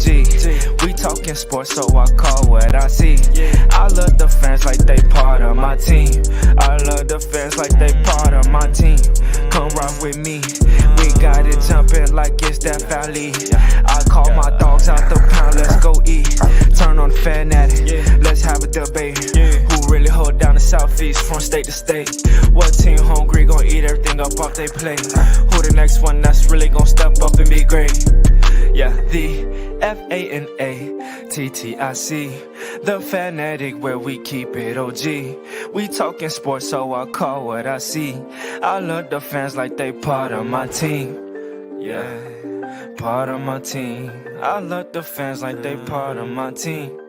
G. We talking sports, so I call what I see. I love the fans like they part of my team. I love the fans like they part of my team. Come rock with me. We got it jumping like it's that valley. I call my dogs out the pound, let's go eat. Turn on the fan at it, let's have a debate. Who really hold down the southeast from state to state? What team hungry gon' eat everything up off they plate? Who the next one that's really gon' step up and be great? Yeah, the FANATTIC, the fanatic where we keep it OG. We talking sports, so I call what I see. I love the fans like they part of my team. Yeah, part of my team. I love the fans like they part of my team.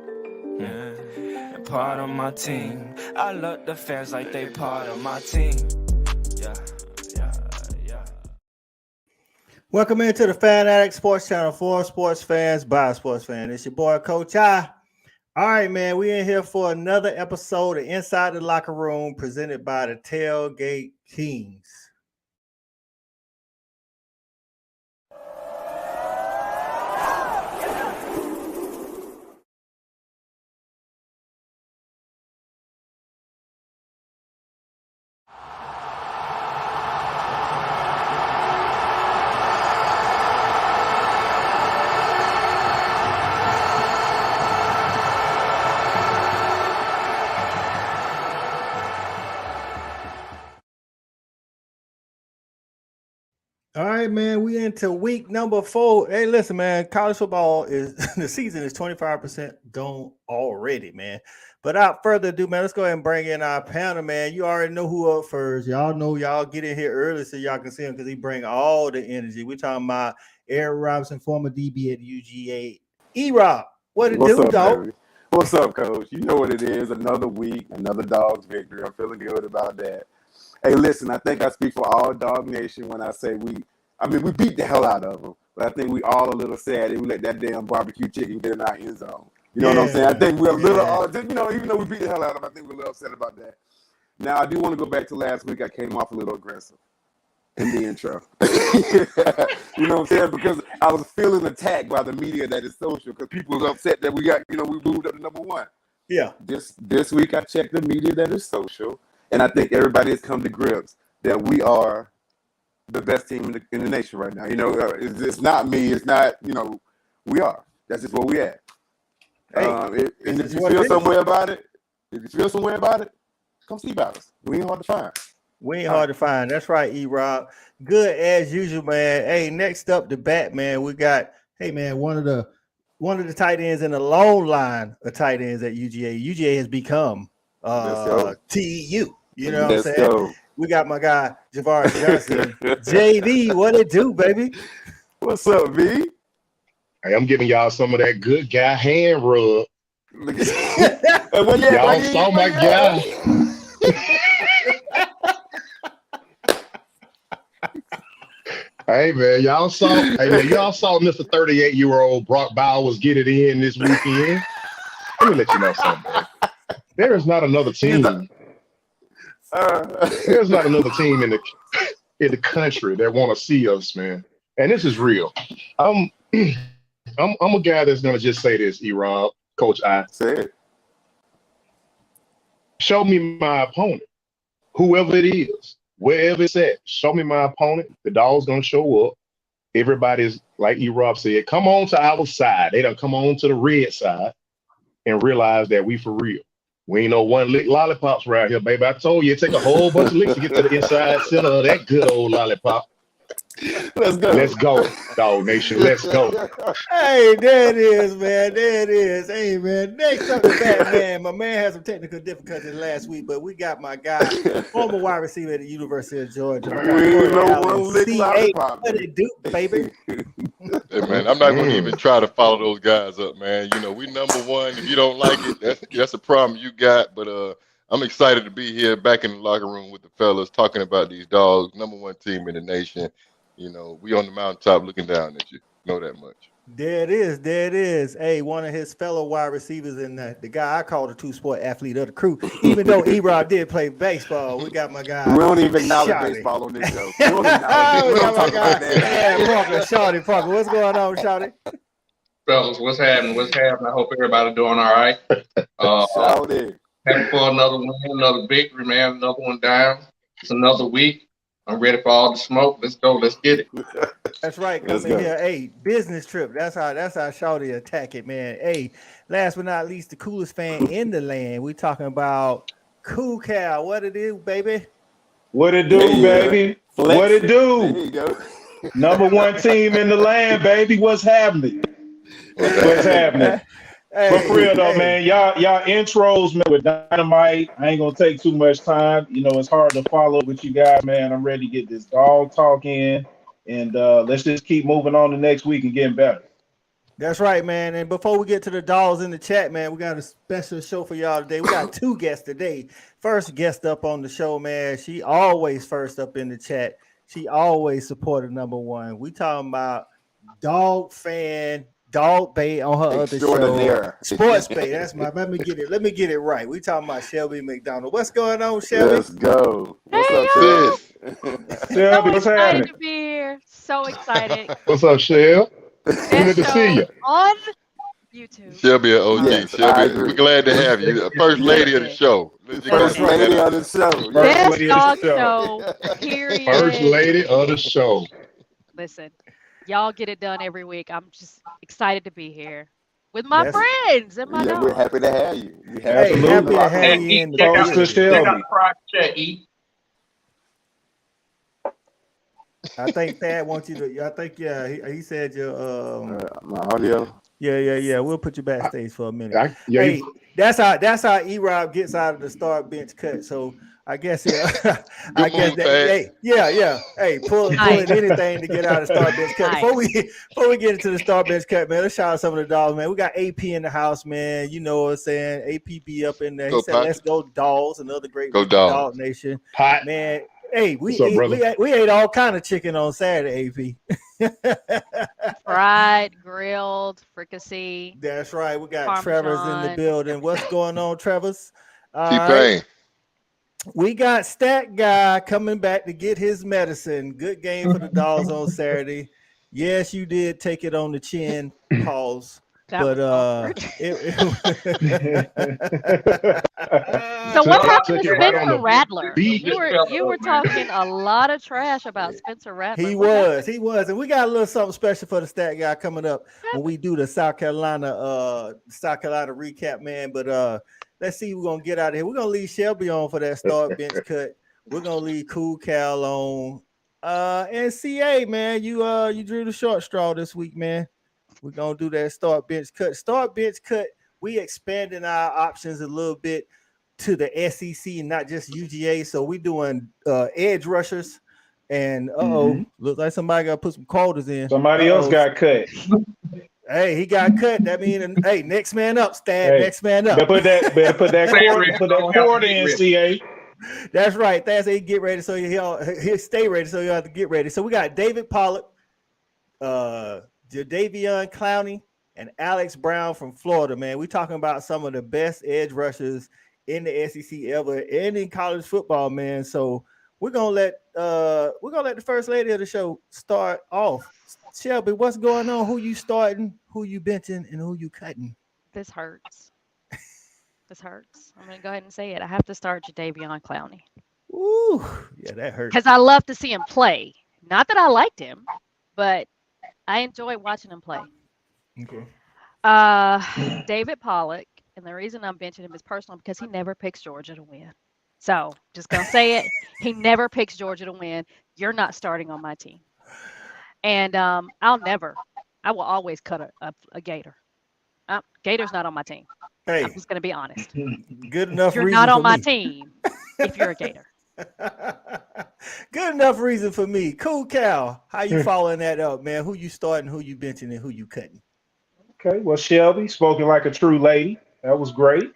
Yeah, part of my team. I love the fans like they part of my team. Yeah. Welcome into the Fanatic Sports Channel for sports fans by sports fans. It's your boy Coach I. All right, man, we in here for another episode of Inside the Locker Room presented by the Tailgate Kings. All right, man, we into week number 4. Hey, listen, man, college football is the season is 25% gone already, man. But without further ado, man, let's go ahead and bring in our panel, man. You already know who up first. Y'all know y'all get in here early so y'all can see him because he bring all the energy. We're talking about Erik Robinson, former DB at UGA. E-Rob, what it do, dog? Baby? What's up, Coach? You know what it is. Another week, another Dogs victory. I'm feeling good about that. Hey, listen, I think I speak for all Dog Nation when I say we beat the hell out of them. But I think we all a little sad that we let that damn barbecue chicken get in our end zone. You know what I'm saying? I think we're a little, even though we beat the hell out of them, I think we're a little upset about that. Now, I do want to go back to last week. I came off a little aggressive in the intro. You know what I'm saying? Because I was feeling attacked by the media that is social because people was upset that we got, we moved up to number 1. Yeah. This week, I checked the media that is social. And I think everybody has come to grips that we are the best team in the nation right now. It's not me. It's not, we are. That's just where we at. Hey, and if you feel some way about it, come see about us. We ain't hard to find. That's right, E-Rob. Good as usual, man. Hey, next up, the bat, man. We got, one of the tight ends in the long line of tight ends at UGA. UGA has become TEU. You know what I'm saying? Go. We got my guy, Jevaris Johnson. JV, what it do, baby? What's up, V? Hey, I'm giving y'all some of that good guy hand rub. Y'all saw my guy. Hey, man, y'all saw Mr. 38-year-old Brock Bowers get it in this weekend. Let me let you know something, man. There is not another team. There's not another team in the country that want to see us, man. And this is real. I'm a guy that's gonna just say this, E-Rob, Coach I. Say it. Show me my opponent, whoever it is, wherever it's at. Show me my opponent. The dog's gonna show up. Everybody's like E-Rob said, come on to our side. They don't come on to the red side and realize that we for real. We ain't no one lick lollipops right here, baby. I told you, it take a whole bunch of licks to get to the inside center of that good old lollipop. Let's go, Dog Nation. Let's go. Hey, there it is, man. There it is. Hey, man. Next up, the Batman. My man had some technical difficulties last week, but we got my guy, former wide receiver at the University of Georgia. We ain't no one lick lollipop. What it do, baby? Hey, man, I'm not going to even try to follow those guys up, man. We number 1. If you don't like it, that's a problem you got. But I'm excited to be here back in the locker room with the fellas talking about these dogs, number 1 team in the nation. We on the mountaintop looking down at you. Know that much. There it is. There it is. Hey, one of his fellow wide receivers and the guy I call the 2-sport athlete of the crew. Even though E-Rob did play baseball, we got my guy. We don't even acknowledge baseball on this show. We don't talk about that. Yeah, Parker, Shawty, Parker. What's going on, Shawty? Fellas, what's happening? What's happening? I hope everybody doing all right. Shout it. Happy for another win, another victory, man. Another one down. It's another week. I'm ready for all the smoke. Let's go. Let's get it. That's right. Let's Coming go. here. Hey, business trip. That's how Shawty attack it, man. Hey, last but not least, the coolest fan in the land. We talking about Cool Cal. What it is, baby? What it do, baby? Flex. What it There do? you go. Number one team in the land, baby. What's happening? What's happening? But for real though, man, y'all intros, man, with dynamite. I ain't gonna take too much time. You know, it's hard to follow with you guys, man. I'm ready to get this dog talk in, and let's just keep moving on to next week and getting better. That's right, man. And before we get to the dolls in the chat, man, we got a special show for y'all today. We got two guests today. First guest up on the show, man. She always first up in the chat. She always supported number one. We talking about Dog Fan, Dog Bay on her other show. Sports Bay. That's my. Let me get it right. We talking about Shelby McDonald. What's going on, Shelby? Let's go. What's Hey, up, Shelby? Shelby, So what's excited happening? to be here. So excited. What's up, Shell? Good to see you. On YouTube. Shelby an OG. Yes, I Shelby, agree. we're glad to have you. First lady of the show. First lady of the show. First Best lady of the dog show. show. Period. First lady of the show. Listen, y'all get it done every week. I'm just excited to be here with my Yes. friends and my Yeah, we're dog. happy to have you. We Hey, Absolutely. happy to have you in the Check out Post building. to check out Shelby. the price check, E. I think Thad wants you to. I think he said your My audio. yeah. We'll put you backstage for a minute. Yeah, Hey, that's how E-Rob gets out of the start bench cut. So I guess I guess move, that Pat. hey, yeah. Hey, pulling Nice. anything to get out of the start bench cut. Nice. Before we get into the start bench cut, man, let's shout out some of the dogs, man. We got AP in the house, man. You know what I'm saying? AP be up in there. He Go, said, Pat. "Let's go, dogs!" Another great Go, week of Dogs. Dog Nation, Hot. man. Hey, What's up, brother? we ate all kind of chicken on Saturday, AP. Fried, grilled, fricassee. That's right. We got Trevor's in the Parmesan. building. What's going on, Trevor's? All right. T-Pain. We got Stat Guy coming back to get his medicine. Good game for the Dogs on Saturday. Yes, you did take it on the chin. Pause. That But was awkward. it So what Took happened to it right on Spencer the Rattler? beat. You were talking a lot of trash about Spencer Rattler. he What happened? was, and we got a little something special for the Stat Guy coming up when we do the South Carolina recap, man. But let's see, we're gonna get out of here. We're gonna leave Shelby on for that start bench cut. We're gonna leave Cool Cal on. And CA, man, you drew the short straw this week, man. We're gonna do that start bench cut. Start bench cut. We expanding our options a little bit to the SEC and not just UGA. So we doing edge rushers. And looks like somebody got to put some quarters in. Somebody else got cut. Hey, he got cut. That means hey, next man up, Stan. Hey, next man up. Better put that quarter in, CA. That's right. That's he get ready. So he'll stay ready. So you have to get ready. So we got David Pollock, Jadeveon Clowney, and Alex Brown from Florida, man. We're talking about some of the best edge rushers in the SEC ever and in college football, man. So we're gonna let the first lady of the show start off. Shelby, what's going on? Who you starting? Who you benching? And who you cutting? This hurts. This hurts. I'm gonna go ahead and say it. I have to start Jadeveon Clowney Ooh, yeah, that hurts. because I love to see him play. Not that I liked him, but I enjoy watching him play. Okay. David Pollock, and the reason I'm benching him is personal because he never picks Georgia to win. So just gonna say it. He never picks Georgia to win. You're not starting on my team. And I will always cut a Gator. Gator's not on my team. Hey, I'm just gonna be honest. good enough. You're reason not on for my me. team if you're a Gator. Good enough reason for me. Cool Cal, how you following that up, man? Who you starting, who you benching, and who you cutting? Okay, well, Shelby, spoken like a true lady. That was great.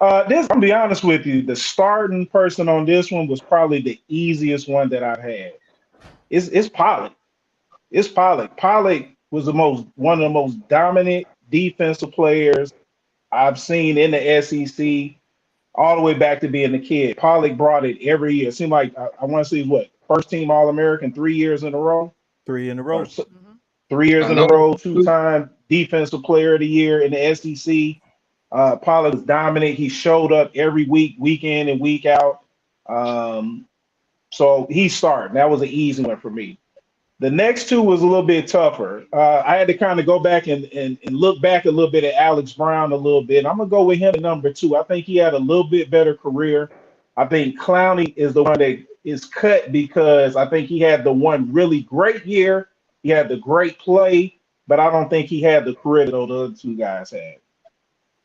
I'm gonna be honest with you. The starting person on this one was probably the easiest one that I've had. It's Pollock. It's Pollock. Pollock was one of the most dominant defensive players I've seen in the SEC, all the way back to being a kid. Pollock brought it every year. It seemed like I want to see what first team All-American 3 years in a row. 3 in a row. 3 years in a row, two-time defensive player of the year in the SEC. Pollard was dominant. He showed up every week, week in and week out. So he's starting. That was an easy one for me. The next two was a little bit tougher. I had to kind of go back and look back a little bit at Alex Brown a little bit. I'm going to go with him at number 2. I think he had a little bit better career. I think Clowney is the one that is cut because I think he had the one really great year. He had the great play, but I don't think he had the career that those other two guys had.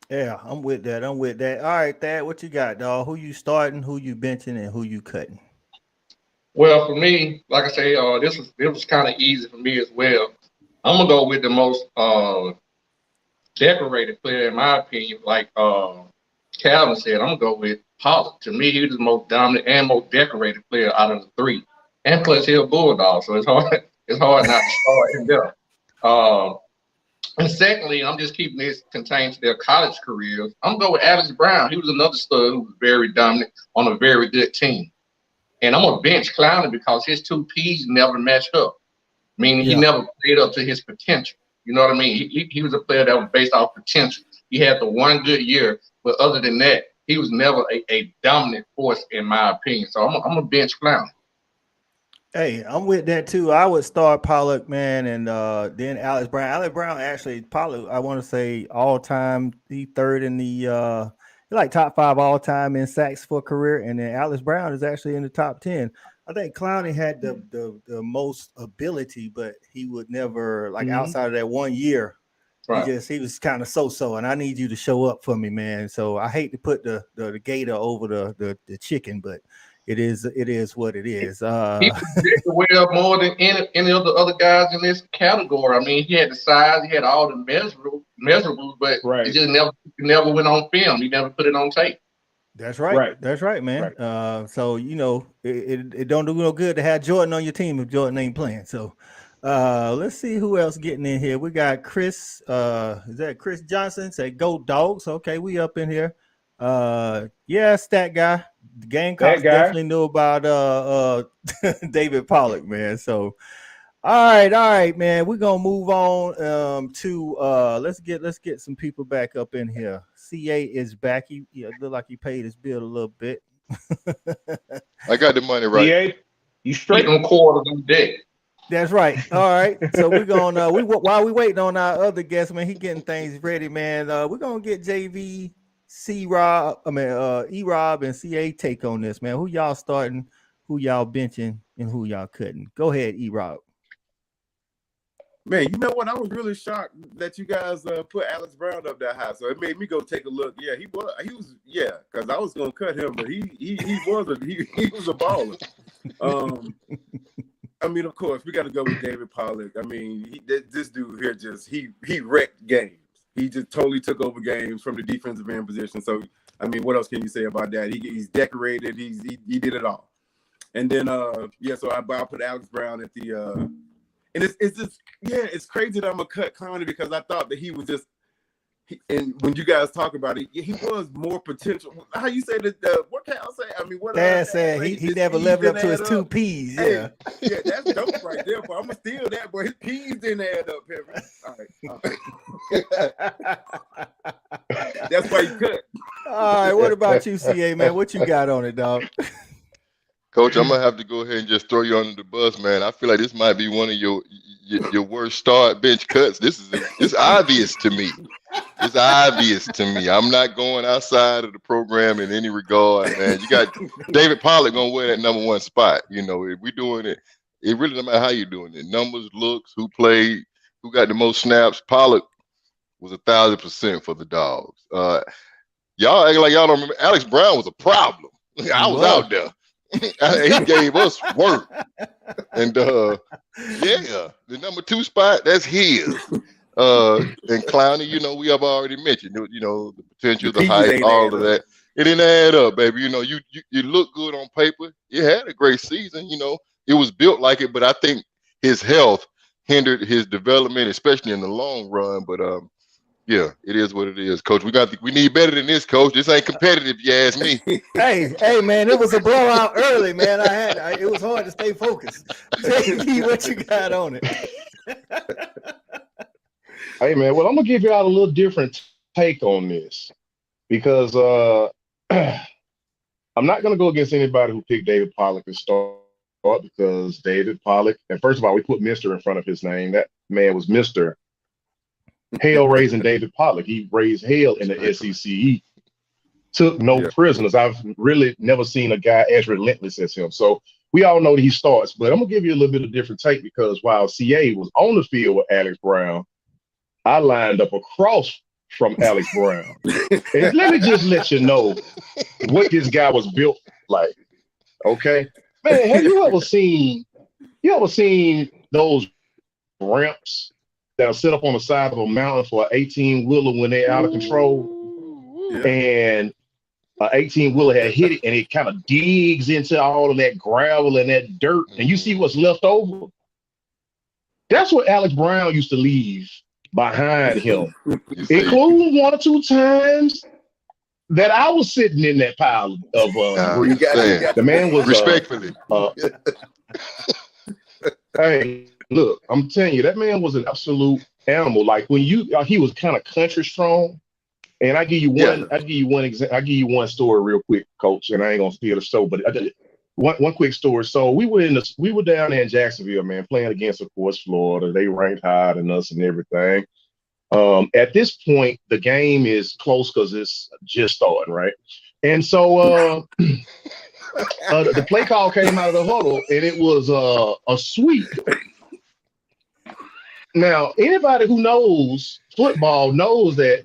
Yeah, I'm with that. All right, Thad, what you got, dog? Who you starting, who you benching, and who you cutting? Well, for me, like I say, this was kind of easy for me as well. I'm gonna go with the most decorated player in my opinion. Like Calvin said, I'm gonna go with Pollard. To me, he was the most dominant and most decorated player out of the 3. And plus, he's a Bulldog, so it's hard not to start him there. And secondly, I'm just keeping this contained to their college careers. I'm going to go with Alex Brown. He was another stud who was very dominant on a very good team. And I'm going to bench Clowney because his 2 Ps never matched up, meaning he never played up to his potential. You know what I mean? He was a player that was based off potential. He had the one good year, but other than that, he was never a dominant force in my opinion. So I'm going to bench Clowney. Hey, I'm with that too. I would start Pollard, man, and then Alex Brown. Alex Brown actually, Pollard, I want to say all time, he third in the like top 5 all time in sacks for career, and then Alex Brown is actually in the top 10. I think Clowney had the most ability, but he would never outside of that 1 year. Right. He was kind of so, and I need you to show up for me, man. So I hate to put the gator over the chicken, but it is what it is. He projected well more than any of the other guys in this category. I mean, he had the size, he had all the measurables, but it just never went on film. He never put it on tape. That's right. That's right, man. Right. So it don't do no good to have Jordan on your team if Jordan ain't playing. So let's see who else getting in here. We got Chris. Is that Chris Johnson? Say go Dogs. Okay, we up in here. Stat guy. The Gamecocks definitely knew about David Pollack, man. So all right, man. We're gonna move on to let's get some people back up in here. CA is back. He look like he paid his bill a little bit. I got the money right. CA, you straight on quarters on deck. That's right. All right. So we're gonna while we waiting on our other guest, man, he getting things ready, man. We're gonna get JV, E-Rob and CA take on this, man. Who y'all starting, who y'all benching, and who y'all cutting? Go ahead, E-Rob. Man, you know what? I was really shocked that you guys put Alex Brown up that high. So it made me go take a look. Yeah, he was because I was gonna cut him, but he was a baller. I mean, of course, we got to go with David Pollack. I mean, this dude here he wrecked games. He just totally took over games from the defensive end position. So, I mean, what else can you say about that? He's decorated. He did it all. And then, so I put Alex Brown at the and it's just, it's crazy that I'm going to cut Clowney because I thought that he was just, and when you guys talk about it, he was more potential. How you say that? What can I say? I mean, what Dad said he never leveled up to his 2 Ps. Yeah, hey, that's dope right there. But I'm gonna steal that. But his P's didn't add up, Henry. All right. That's why he cut. All right. What about you, CA, man? What you got on it, dog? Coach, I'm gonna have to go ahead and just throw you under the bus, man. I feel like this might be one of your worst start bench cuts. It's obvious to me. It's obvious to me. I'm not going outside of the program in any regard, man. You got David Pollack gonna wear that number 1 spot. You know, if we're doing it, it really doesn't matter how you're doing it. Numbers, looks, who played, who got the most snaps. Pollack was 1,000% for the Dogs. Y'all act like y'all don't remember. Alex Brown was a problem. I was out there. He gave us work. And the number 2 spot, that's his. And Clowney, we have already mentioned, the potential, the height, all of that. It didn't add up, baby. You look good on paper. You had a great season, it was built like it, but I think his health hindered his development, especially in the long run. But it is what it is, Coach. We need better than this, Coach. This ain't competitive, if you ask me. Hey, man, it was a blowout early, man. It was hard to stay focused. JP, what you got on it? Hey man, well I'm gonna give y'all a little different take on this because I'm not gonna go against anybody who picked David Pollock to start because David Pollock, and first of all, we put Mr. in front of his name. That man was Mr. Hell raising David Pollock. He raised hell in the SEC. He took no prisoners. I've really never seen a guy as relentless as him. So we all know that he starts, but I'm gonna give you a little bit of different take because while CA was on the field with Alex Brown, I lined up across from Alex Brown. And let me just let you know what this guy was built like. Okay, man, have you ever seen those ramps that'll sit up on the side of a mountain for an 18-wheeler when they're out of control? And an 18-wheeler had hit it and it kind of digs into all of that gravel and that dirt, and you see what's left over? That's what Alex Brown used to leave behind him, including 1 or 2 times that I was sitting in that pile of debris. The man was respectfully. Hey, look, I'm telling you, that man was an absolute animal. Like when he was kind of country strong. And I give you one. I give you one story real quick, Coach. And I ain't gonna steal the show, but one quick story. So we were down there in Jacksonville, man, playing against, of course, Florida. They ranked higher than us and everything. At this point, the game is close because it's just starting, right? And so the play call came out of the huddle, and it was a sweep. Now, anybody who knows football knows that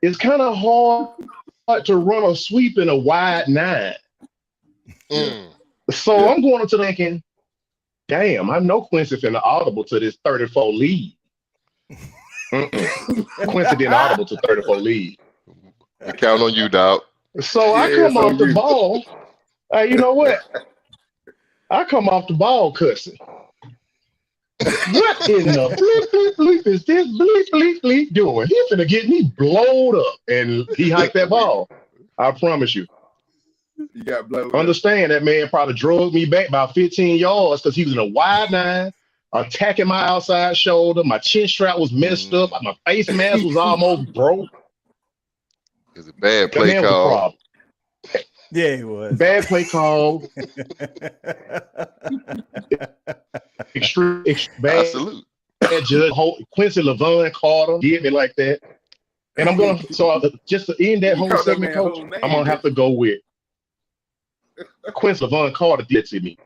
it's kind of hard to run a sweep in a wide 9. So I'm going into thinking, damn, I know Quincy finna audible to this 34 lead. Quincy didn't audible to 34 lead. I count on you, dog. So I come off the ball. Hey, you know what? I come off the ball cussing. What in the bleep, bleep, bleep is this bleep, bleep, bleep doing? He's finna get me blowed up. And he hiked that ball. I promise you. You got blown. Understand that man probably drug me back about 15 yards because he was in a wide 9, attacking my outside shoulder. My chin strap was messed up. My face mask was almost broke. It's a bad play call. Yeah, he was. Bad play call. Extreme bad. Salute. Bad judge. Quincy LaVon Carter did me like that. And I'm going to, just to end that whole segment, Coach, I'm going to have to go with Quincy LaVon Carter did to me.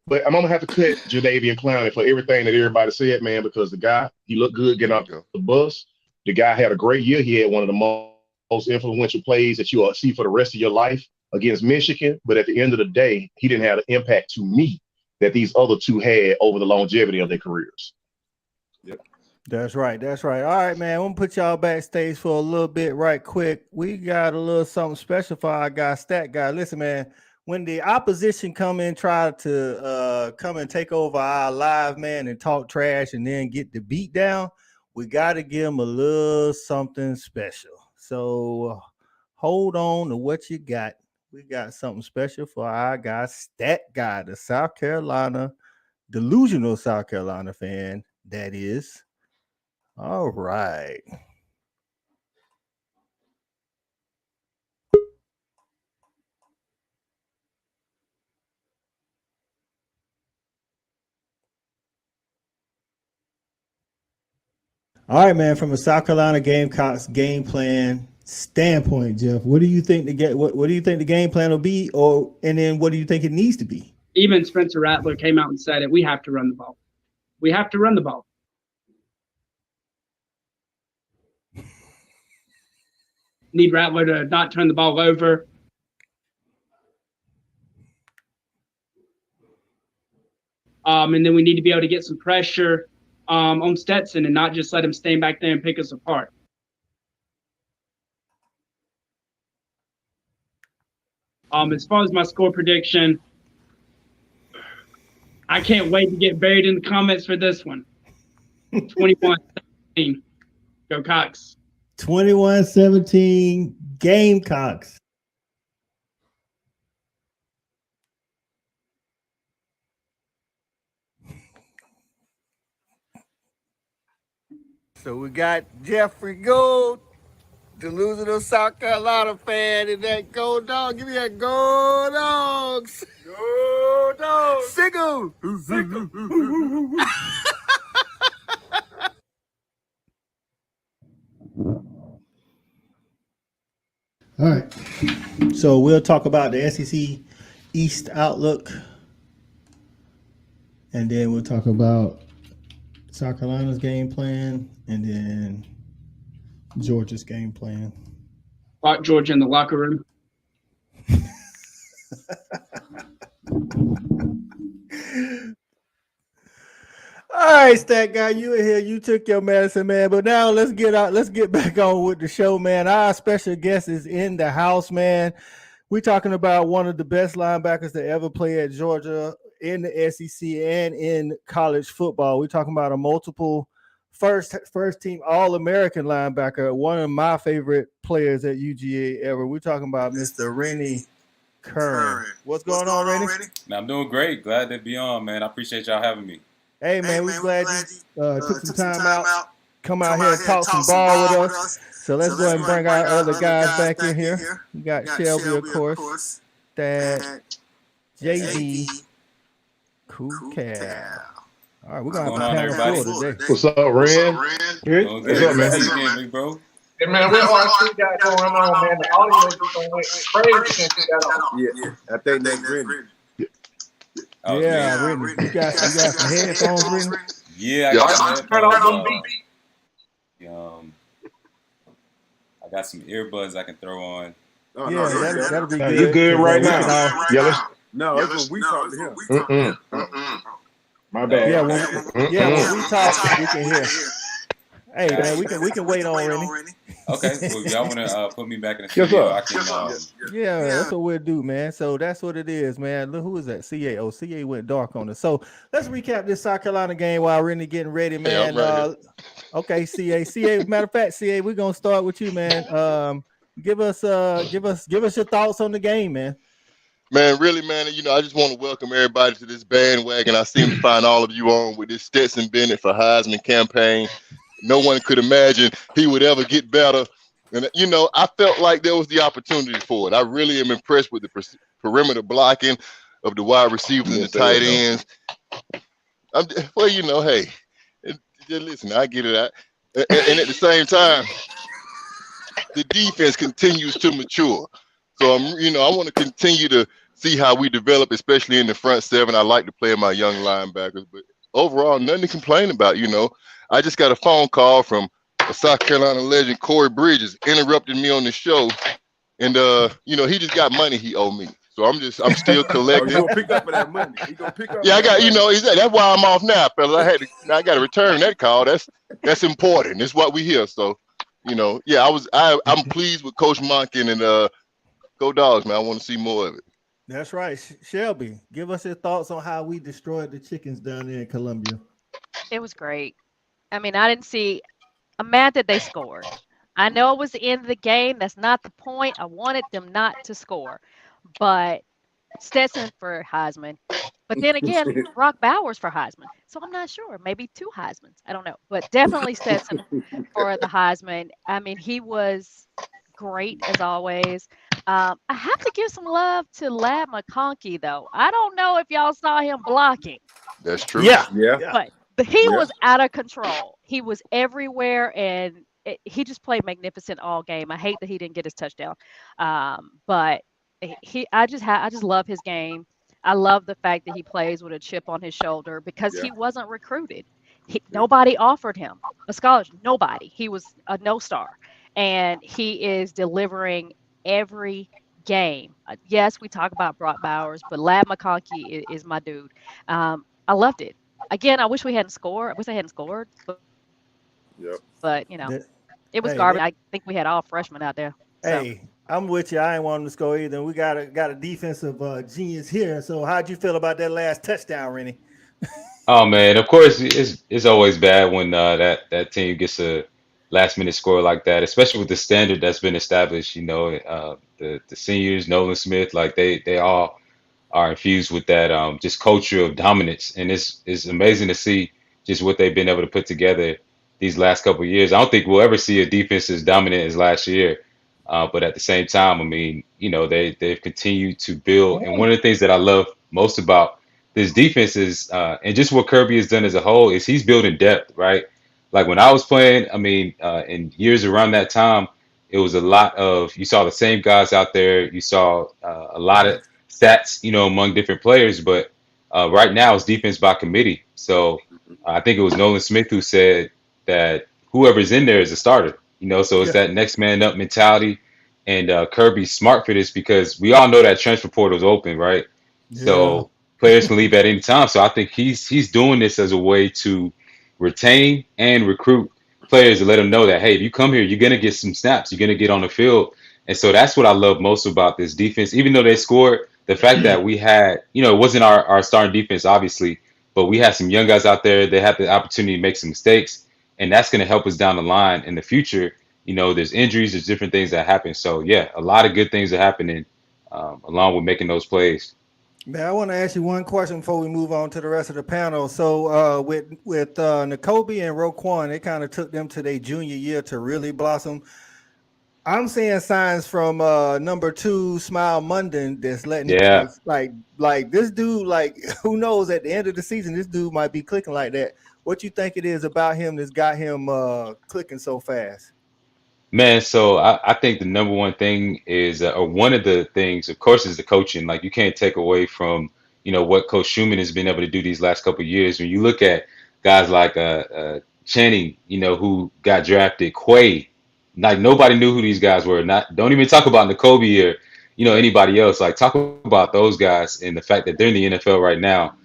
But I'm going to have to cut Jadeveon Clowney for everything that everybody said, man, because the guy, he looked good getting off the bus. The guy had a great year. He had one of the most influential plays that you'll see for the rest of your life against Michigan. But at the end of the day, he didn't have the impact to me that these other two had over the longevity of their careers. That's right. That's right. All right, man. I'm gonna put y'all backstage for a little bit right quick. We got a little something special for our guy, Stat Guy. Listen, man, when the opposition come in, try to come and take over our live, man, and talk trash and then get the beat down, we got to give them a little something special. So hold on to what you got. We got something special for our guy, Stat Guy, the South Carolina, delusional South Carolina fan, that is. All right. All right, man. From a South Carolina Gamecocks game plan standpoint, Jeff, what do you think what do you think the game plan will be, and then what do you think it needs to be? Even Spencer Rattler came out and said it. We have to run the ball. We have to run the ball. Need Rattler to not turn the ball over. And then we need to be able to get some pressure on Stetson and not just let him stand back there and pick us apart. As far as my score prediction, I can't wait to get buried in the comments for this one. 21-17. Go Cox. 21-17 Gamecocks. So we got Jeffrey Gold, delusional South Carolina fan, and that Gold Dog. Give me that Gold Dogs. Gold Dogs. Sick 'em. All right. So we'll talk about the SEC East outlook, and then we'll talk about South Carolina's game plan, and then Georgia's game plan. Lock Georgia in the locker room. All right, Stat Guy, you in here. You took your medicine, man. But now let's get back on with the show, man. Our special guest is in the house, man. We're talking about one of the best linebackers to ever play at Georgia in the SEC and in college football. We're talking about a multiple first team All-American linebacker, one of my favorite players at UGA ever. We're talking about Mr. Rennie Curran. What's going on, Rennie? Man, I'm doing great. Glad to be on, man. I appreciate y'all having me. Hey, man, we're glad you took some time out, come out here and talk some ball with us. So let's go ahead and bring our other guys back in here. We got Shelby, of course, Thad, JD, Cool Cal. All right, we're going to have a panel full today. What's up, Ren? What's up, man? Big bro. Hey, man, what RC got going on, man? The audio is going crazy since you got on. Yeah, I think that's Rennie. Oh, yeah, Rennie. You got some headphones, Rennie? Yeah, I got some headphones. I got some earbuds I can throw on. Oh, yeah, that'll be good. You good right now? No, that's when we talk to him. My bad. Yeah, when we talk, we can hear. Hey, man, we can wait on Rennie. Okay, well, if y'all want to put me back in the studio, I can. Yeah, that's what we'll do, man. So that's what it is, man. Look, who is that? CA. Oh, CA went dark on us. So let's recap this South Carolina game while Rennie getting ready, man. Right okay, CA. Matter of fact, CA, we're gonna start with you, man. Give us your thoughts on the game, man. Man, really, man, I just want to welcome everybody to this bandwagon. I seem to find all of you on with this Stetson Bennett for Heisman campaign. No one could imagine he would ever get better. And, I felt like there was the opportunity for it. I really am impressed with the perimeter blocking of the wide receivers and the tight ends. Hey, listen, I get it. And at the same time, the defense continues to mature. So, I want to continue to see how we develop, especially in the front seven. I like to play my young linebackers, but overall, nothing to complain about, I just got a phone call from a South Carolina legend, Corey Bridges, interrupted me on the show. And, he just got money he owed me. So I'm still collecting. He's gonna pick up for that money. He gonna pick up. Yeah, I got, that's why I'm off now, fellas. I got to return that call. That's important. It's what we hear. So, I'm pleased with Coach Monken and go Dogs, man. I want to see more of it. That's right. Shelby, give us your thoughts on how we destroyed the chickens down there in Columbia. It was great. I mean, I'm mad that they scored. I know it was the end of the game. That's not the point. I wanted them not to score. But Stetson for Heisman. But then again, Brock Bowers for Heisman. So I'm not sure. Maybe 2 Heismans. I don't know. But definitely Stetson for the Heisman. I mean, he was great as always. I have to give some love to Lad McConkey, though. I don't know if y'all saw him blocking. That's true. Yeah. But he was out of control. He was everywhere, and he just played magnificent all game. I hate that he didn't get his touchdown, but I just love his game. I love the fact that he plays with a chip on his shoulder because he wasn't recruited. Nobody offered him a scholarship. Nobody. He was a no-star, and he is delivering every game. Yes, we talk about Brock Bowers, but Lad McConkey is my dude. I loved it. Again, I wish we hadn't scored. I wish I hadn't scored. But it was garbage. I think we had all freshmen out there. So. Hey, I'm with you. I ain't want them to score either. We got a defensive genius here. So how'd you feel about that last touchdown, Rennie? Oh man, of course it's always bad when that team gets a last minute score like that, especially with the standard that's been established. The seniors, Nolan Smith, like they all are infused with that just culture of dominance, and it's amazing to see just what they've been able to put together these last couple of years. I don't think we'll ever see a defense as dominant as last year. But at the same time, I mean, they've continued to build. And one of the things that I love most about this defense is, and just what Kirby has done as a whole, is he's building depth, right? Like when I was playing, I mean, in years around that time, it was a lot of, you saw the same guys out there. You saw a lot of stats, among different players. But right now it's defense by committee. So I think it was Nolan Smith who said that whoever's in there is a starter. So it's that next man up mentality. And Kirby's smart for this because we all know that transfer portal is open, right? Yeah. So players can leave at any time. So I think he's doing this as a way to retain and recruit players to let them know that, hey, if you come here, you're going to get some snaps. You're going to get on the field. And so that's what I love most about this defense. Even though they scored, the fact that we had, it wasn't our starting defense, obviously, but we had some young guys out there. They had the opportunity to make some mistakes. And that's going to help us down the line in the future. There's injuries, there's different things that happen. So, yeah, a lot of good things are happening along with making those plays. Man, I want to ask you one question before we move on to the rest of the panel. So with Nakobe and Roquan, it kind of took them to their junior year to really blossom. I'm seeing signs from number 2, Smile Munden, that's letting like this dude, like who knows, at the end of the season, this dude might be clicking like that. What you think it is about him that's got him clicking so fast? Man, so I think the number one thing is, or one of the things, of course, is the coaching. Like you can't take away from, what Coach Schumann has been able to do these last couple of years. When you look at guys like Channing, who got drafted, Quay, like nobody knew who these guys were. Don't even talk about Nakobe or, anybody else. Like talk about those guys and the fact that they're in the NFL right now.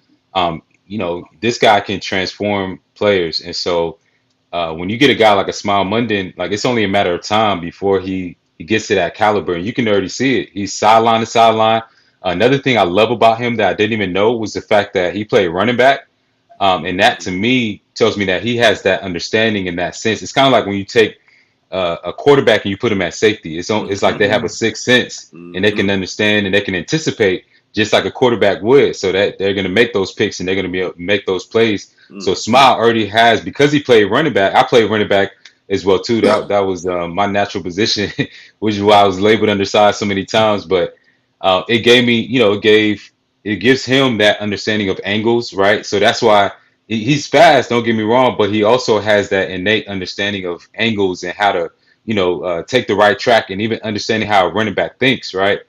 This guy can transform players, and so. When you get a guy like a Smile Munden, like it's only a matter of time before he gets to that caliber, and you can already see it. He's sideline to sideline. Another thing I love about him that I didn't even know was the fact that he played running back, and that to me tells me that he has that understanding in that sense. It's kind of like when you take a quarterback and you put him at safety. It's like they have a sixth sense and they can understand and they can anticipate just like a quarterback would, so that they're going to make those picks and they're going to be able to make those plays. So Smile already has, because he played running back. I played running back as well too. That was my natural position, which is why I was labeled undersized so many times. But it gave me, it gives him that understanding of angles, right? So that's why he's fast. Don't get me wrong, but he also has that innate understanding of angles and how to, take the right track, and even understanding how a running back thinks, right?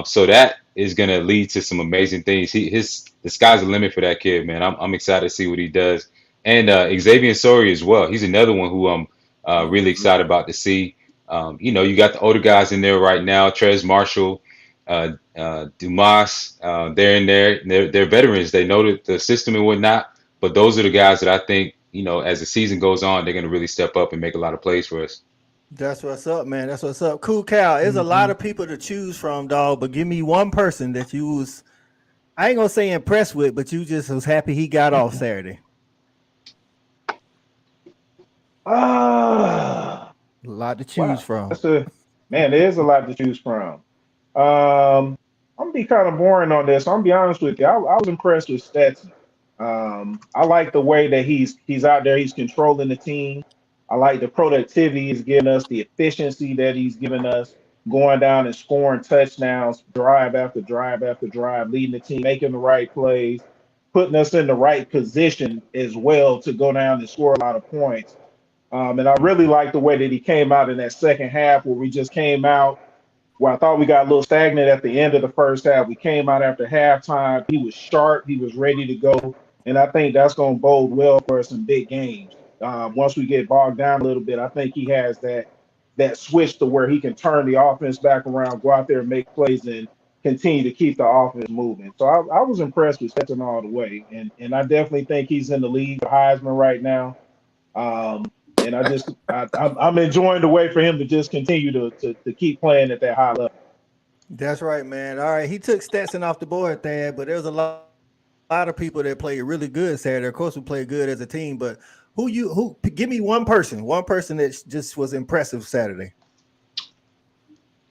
So that is going to lead to some amazing things. The sky's the limit for that kid, man. I'm excited to see what he does. And Xavier Sori as well. He's another one who I'm really excited about to see. You got the older guys in there right now, Trez Marshall, Dumas. They're in there. They're veterans. They know the system and whatnot. But those are the guys that I think, as the season goes on, they're going to really step up and make a lot of plays for us. That's what's up, man. That's what's up. Cool, Cal. There's a lot of people to choose from, dog, but give me one person that you was, I ain't going to say impressed with, but you just was happy he got off Saturday. A lot to choose from. Man, there's a lot to choose from. I'm going to be kind of boring on this. I'm going to be honest with you. I was impressed with Stetson. I like the way that he's out there. He's controlling the team. I like the productivity he's giving us, the efficiency that he's giving us, going down and scoring touchdowns, drive after drive after drive, leading the team, making the right plays, putting us in the right position as well to go down and score a lot of points. And I really like the way that he came out in that second half, where we just came out where I thought we got a little stagnant at the end of the first half. We came out after halftime. He was sharp. He was ready to go. And I think that's going to bode well for us in big games. Once we get bogged down a little bit, I think he has that switch to where he can turn the offense back around, go out there and make plays, and continue to keep the offense moving. So I was impressed with Stetson all the way. And I definitely think he's in the league for Heisman right now. And I'm enjoying the way for him to just continue to keep playing at that high level. That's right, man. All right, he took Stetson off the board, Thad, but there was a lot of people that played really good Saturday. Of course, we played good as a team, but who give me one person that just was impressive Saturday.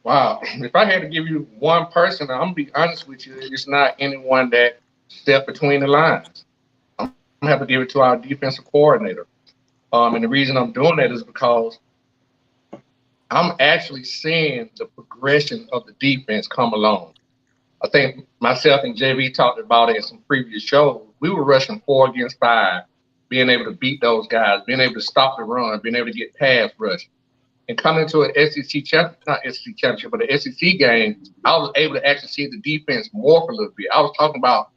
Wow. If I had to give you one person, I'm gonna be honest with you, it's not anyone that stepped between the lines. I'm gonna have to give it to our defensive coordinator. And the reason I'm doing that is because I'm actually seeing the progression of the defense come along. I think myself and JV talked about it in some previous shows. We were rushing 4 against 5, being able to beat those guys, being able to stop the run, being able to get pass rush. And coming to an SEC championship, not SEC championship, but an SEC game, I was able to actually see the defense morph a little bit. I was talking about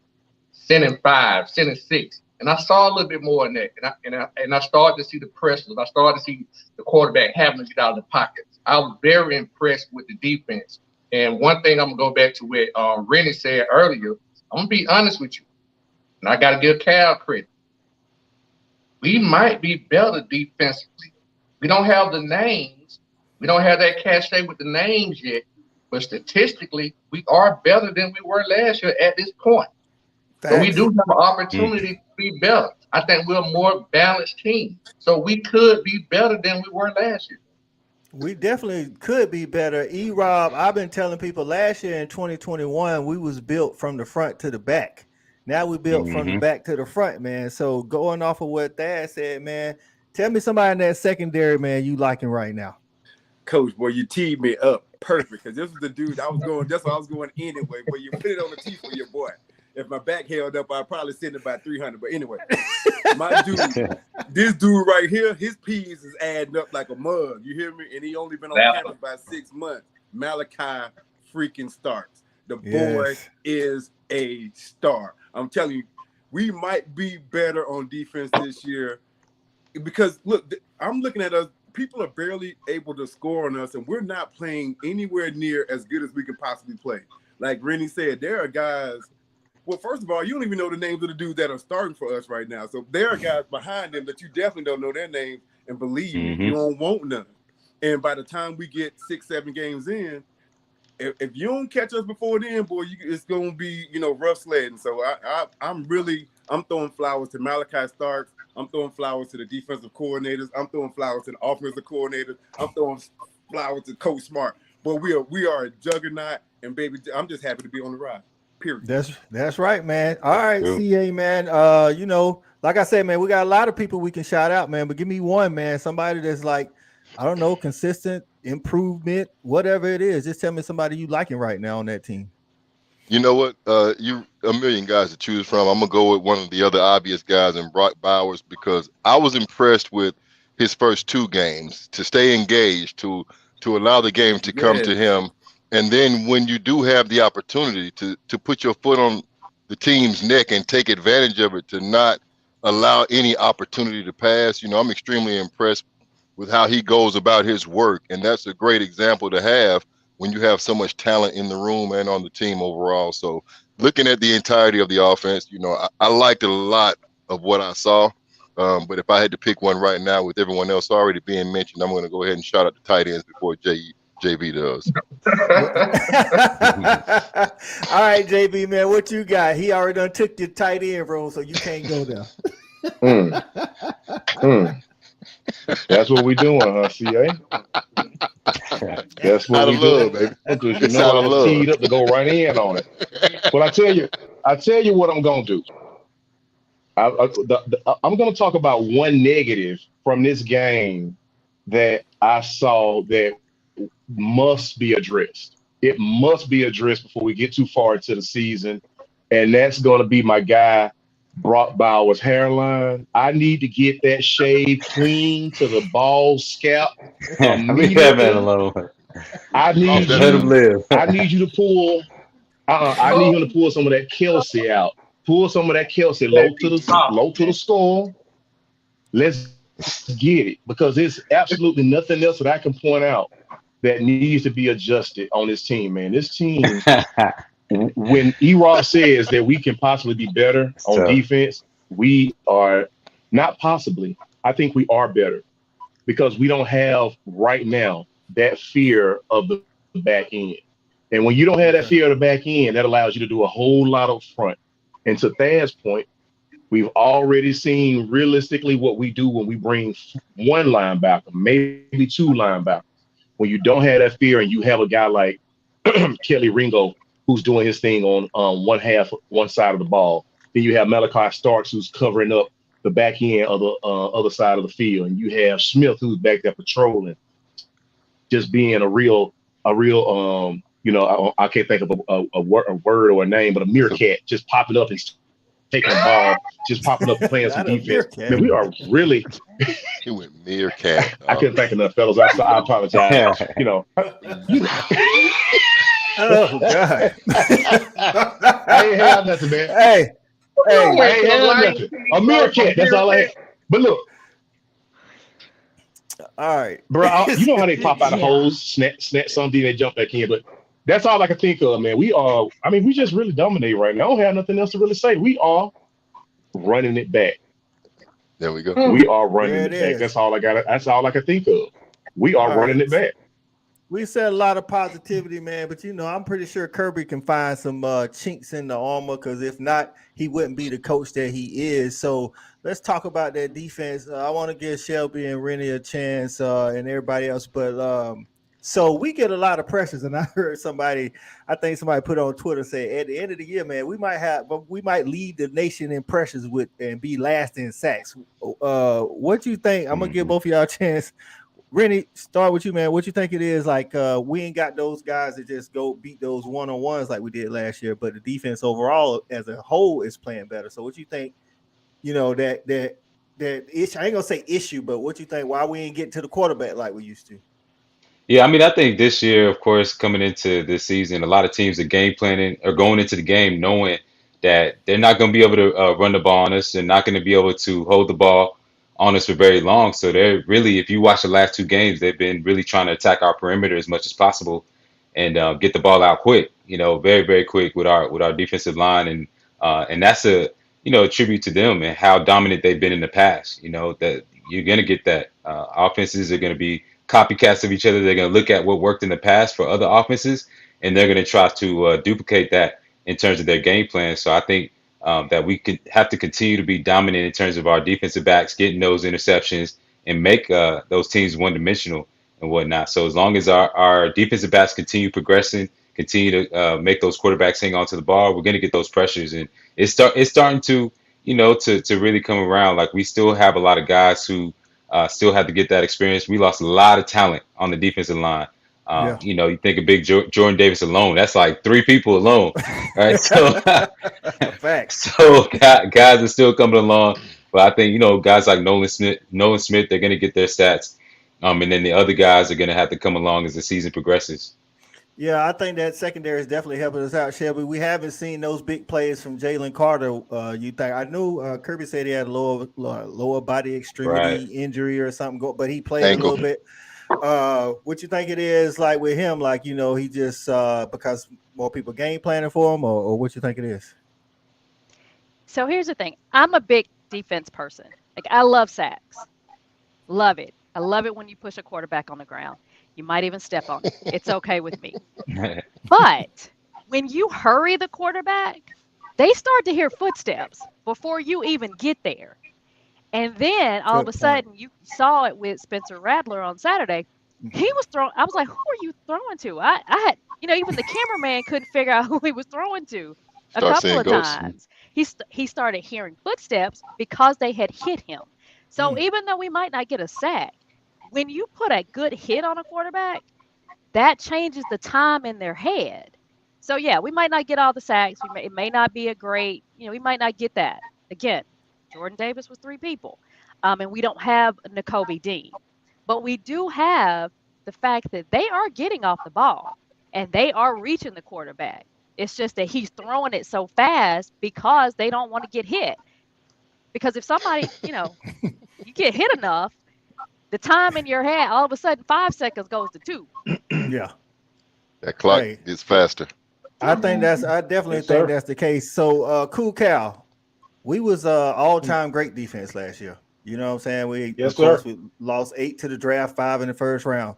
sending 5, sending 6. And I saw a little bit more in that. And I started to see the pressures. I started to see the quarterback having to get out of the pockets. I was very impressed with the defense. And one thing I'm going to go back to what Rennie said earlier, I'm going to be honest with you. And I got to give Cal credit. We might be better defensively. We don't have the names. We don't have that cachet with the names yet. But statistically, we are better than we were last year at this point. So we do have an opportunity to be better. I think we're a more balanced team. So we could be better than we were last year. We definitely could be better. E-Rob, I've been telling people last year in 2021, we was built from the front to the back. Now we built from the back to the front, man. So going off of what Thad said, man, tell me somebody in that secondary, man, you liking right now. Coach, boy, you teed me up perfect because this was the dude I was going. That's what I was going anyway. But you put it on the tee for your boy. If my back held up, I'd probably send about 300. But anyway, my dude, this dude right here, his P's is adding up like a mug. You hear me? And he only been on campus about 6 months. Malachi freaking Starks. The boy is a star. I'm telling you, we might be better on defense this year because look, I'm looking at us. People are barely able to score on us, and we're not playing anywhere near as good as we can possibly play. Like Rennie said, there are guys. Well, first of all, you don't even know the names of the dudes that are starting for us right now. So there are guys behind them that you definitely don't know their names, and believe me, you don't want none. And by the time we get 6, 7 games in, if you don't catch us before then, boy, it's going to be, rough sledding. So I'm throwing flowers to Malachi Starks. I'm throwing flowers to the defensive coordinators. I'm throwing flowers to the offensive coordinators. I'm throwing flowers to Coach Smart. But we are a juggernaut, and baby, I'm just happy to be on the ride. Period. That's right, man. All right, CA, man. Like I said, man, we got a lot of people we can shout out, man. But give me one, man. Somebody that's like, I don't know, consistent improvement, whatever it is. Just tell me somebody you liking right now on that team. You know what? You a million guys to choose from. I'm gonna go with one of the other obvious guys in Brock Bowers because I was impressed with his first 2 games to stay engaged, to allow the game to come to him. And then when you do have the opportunity to put your foot on the team's neck and take advantage of it, to not allow any opportunity to pass, I'm extremely impressed with how he goes about his work. And that's a great example to have when you have so much talent in the room and on the team overall. So looking at the entirety of the offense, I liked a lot of what I saw. But if I had to pick one right now with everyone else already being mentioned, I'm going to go ahead and shout out the tight ends before JV does. All right, JV, man, what you got? He already done took your tight end role, so you can't go there. That's what we doing, huh, CA? That's what we doing, baby. Because I'm teed up to go right in on it. But I tell you what I'm gonna do. I'm gonna talk about one negative from this game that I saw that must be addressed. It must be addressed before we get too far into the season, and that's going to be my guy Brock Bowers' hairline. I need to get that shave clean to the bald scalp. Leave that man alone. I need let him live. I need you to pull. I need him to pull some of that Kelsey out. Pull some of that Kelsey low to the skull. Let's get it, because there's absolutely nothing else that I can point out that needs to be adjusted on this team, man. This team, when E-Rob says that we can possibly be better on defense, we are not possibly. I think we are better because we don't have right now that fear of the back end. And when you don't have that fear of the back end, that allows you to do a whole lot up front. And to Thad's point, we've already seen realistically what we do when we bring 1 linebacker, maybe 2 linebackers. When you don't have that fear and you have a guy like Kelly Ringo who's doing his thing on one side of the ball, then you have Malachi Starks who's covering up the back end of the other side of the field, and you have Smith who's back there patrolling, just being a real I can't think of a word or a name, but a meerkat just popping up and taking the ball, just popping up and playing some defense. Man, we are really. He went meerkat. I couldn't think of enough, fellas. I apologize. Oh God! I ain't have nothing, man. Hey, I ain't have nothing. A meerkat. That's all I had. But look, all right, bro. You know how they pop out of holes, snap something, they jump back in. But that's all I can think of, man. We just really dominate right now. I don't have nothing else to really say. We are running it back. There we go. We are running it back. That's all I got. That's all I can think of. We are running it back. We said a lot of positivity, man, but I'm pretty sure Kirby can find some chinks in the armor, because if not, he wouldn't be the coach that he is. So let's talk about that defense. I want to give Shelby and Rennie a chance and everybody else, but so we get a lot of pressures, and I heard somebody put on Twitter say at the end of the year, man, we might lead the nation in pressures and be last in sacks. What you think? I'm gonna give both of y'all a chance. Rennie, start with you, man. What you think it is? Like, we ain't got those guys that just go beat those one-on-ones like we did last year, but the defense overall as a whole is playing better. So what you think, that issue, I ain't gonna say issue, but what you think, why we ain't getting to the quarterback like we used to? Yeah, I mean, I think this year, of course, coming into this season, a lot of teams are game planning or going into the game knowing that they're not going to be able to run the ball on us. They're not going to be able to hold the ball on us for very long. So they're really, if you watch the last two games, they've been really trying to attack our perimeter as much as possible and get the ball out quick, very, very quick with our defensive line. And that's a tribute to them and how dominant they've been in the past. That you're going to get that. Offenses are going to be copycats of each other. They're going to look at what worked in the past for other offenses, and they're going to try to duplicate that in terms of their game plan. So I think that we could have to continue to be dominant in terms of our defensive backs, getting those interceptions and make those teams one-dimensional and whatnot. So as long as our defensive backs continue progressing, continue to make those quarterbacks hang on to the ball, we're going to get those pressures. And it's starting to, to really come around. Like, we still have a lot of guys who still have to get that experience. We lost a lot of talent on the defensive line. You think of big Jordan Davis alone, that's like three people alone, right? So, so guys are still coming along, but I think guys like Nolan Smith, they're going to get their stats, and then the other guys are going to have to come along as the season progresses. Yeah, I think that secondary is definitely helping us out, Shelby. We haven't seen those big plays from Jalen Carter. You think? I knew Kirby said he had a lower body extremity injury or something, but he played a little bit. What you think it is like with him? Like, he just because more people game planning for him, or what you think it is? So here's the thing. I'm a big defense person. Like, I love sacks. Love it. I love it when you push a quarterback on the ground. You might even step on it. It's okay with me. But when you hurry the quarterback, they start to hear footsteps before you even get there. And then all of a sudden, you saw it with Spencer Rattler on Saturday. He was throwing. I was like, who are you throwing to? I had, even the cameraman couldn't figure out who he was throwing to a couple of times. He started hearing footsteps because they had hit him. So even though we might not get a sack, when you put a good hit on a quarterback, that changes the time in their head. So, yeah, we might not get all the sacks. It may not be a great, we might not get that. Again, Jordan Davis was three people, and we don't have Nakobe Dean. But we do have the fact that they are getting off the ball, and they are reaching the quarterback. It's just that he's throwing it so fast because they don't want to get hit. Because if somebody, you get hit enough, the time in your head, all of a sudden, 5 seconds goes to 2. Yeah. That clock is faster. I definitely think that's the case. So, Cool Cal, we was all-time great defense last year. You know what I'm saying? We lost 8 to the draft, 5 in the first round.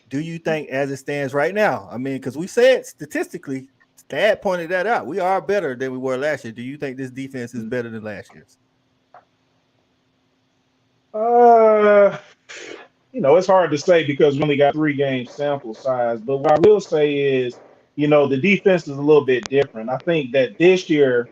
Do you think, as it stands right now, I mean, because we said statistically, Dad pointed that out, we are better than we were last year. Do you think this defense is better than last year's? It's hard to say because we only got 3 game sample size. But what I will say is, the defense is a little bit different. I think that this year,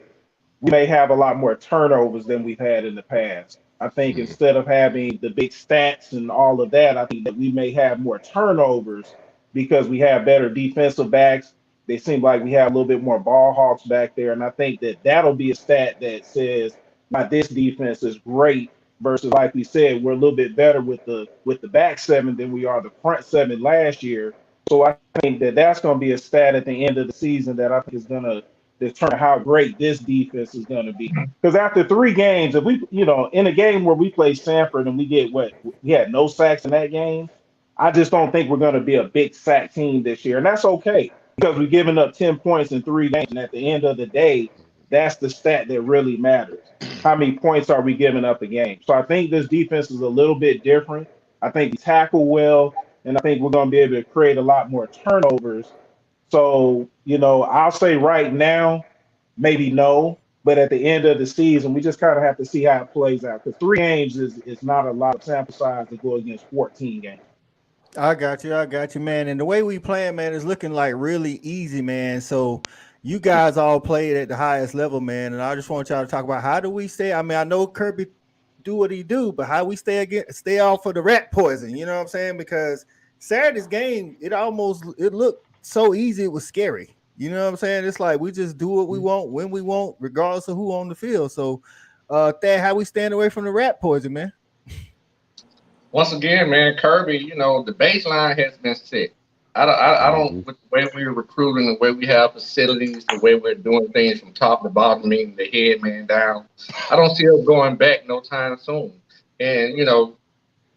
we may have a lot more turnovers than we've had in the past. I think Mhm. instead of having the big stats and all of that, I think that we may have more turnovers because we have better defensive backs. They seem like we have a little bit more ball hawks back there, and I think that that'll be a stat that says, "My this defense is great." Versus, like we said, we're a little bit better with the back seven than we are the front seven last year. So I think that that's going to be a stat at the end of the season that I think is going to determine how great this defense is going to be. Because after 3 games, if we, in a game where we play Sanford and we get we had no sacks in that game, I just don't think we're going to be a big sack team this year. And that's okay because we're giving up 10 points in 3 games. And at the end of the day, that's the stat that really matters. How many points are we giving up a game? So I think this defense is a little bit different. I think we tackle well, and I think we're going to be able to create a lot more turnovers. So, I'll say right now, maybe no, but at the end of the season, we just kind of have to see how it plays out. Because 3 games is not a lot of sample size to go against 14 games. I got you, man. And the way we playing, man, is looking like really easy, man. So you guys all played at the highest level, man. And I just want y'all to talk about how do we stay. I mean, I know Kirby do what he do, but how we stay off of the rat poison. You know what I'm saying? Because Saturday's game, it looked so easy, it was scary. You know what I'm saying? It's like we just do what we want when we want, regardless of who on the field. So Thad, how we stand away from the rat poison, man? Once again, man, Kirby, the baseline has been set. I don't, with the way we're recruiting, the way we have facilities, the way we're doing things from top to bottom, meaning the head man down, I don't see us going back no time soon. And,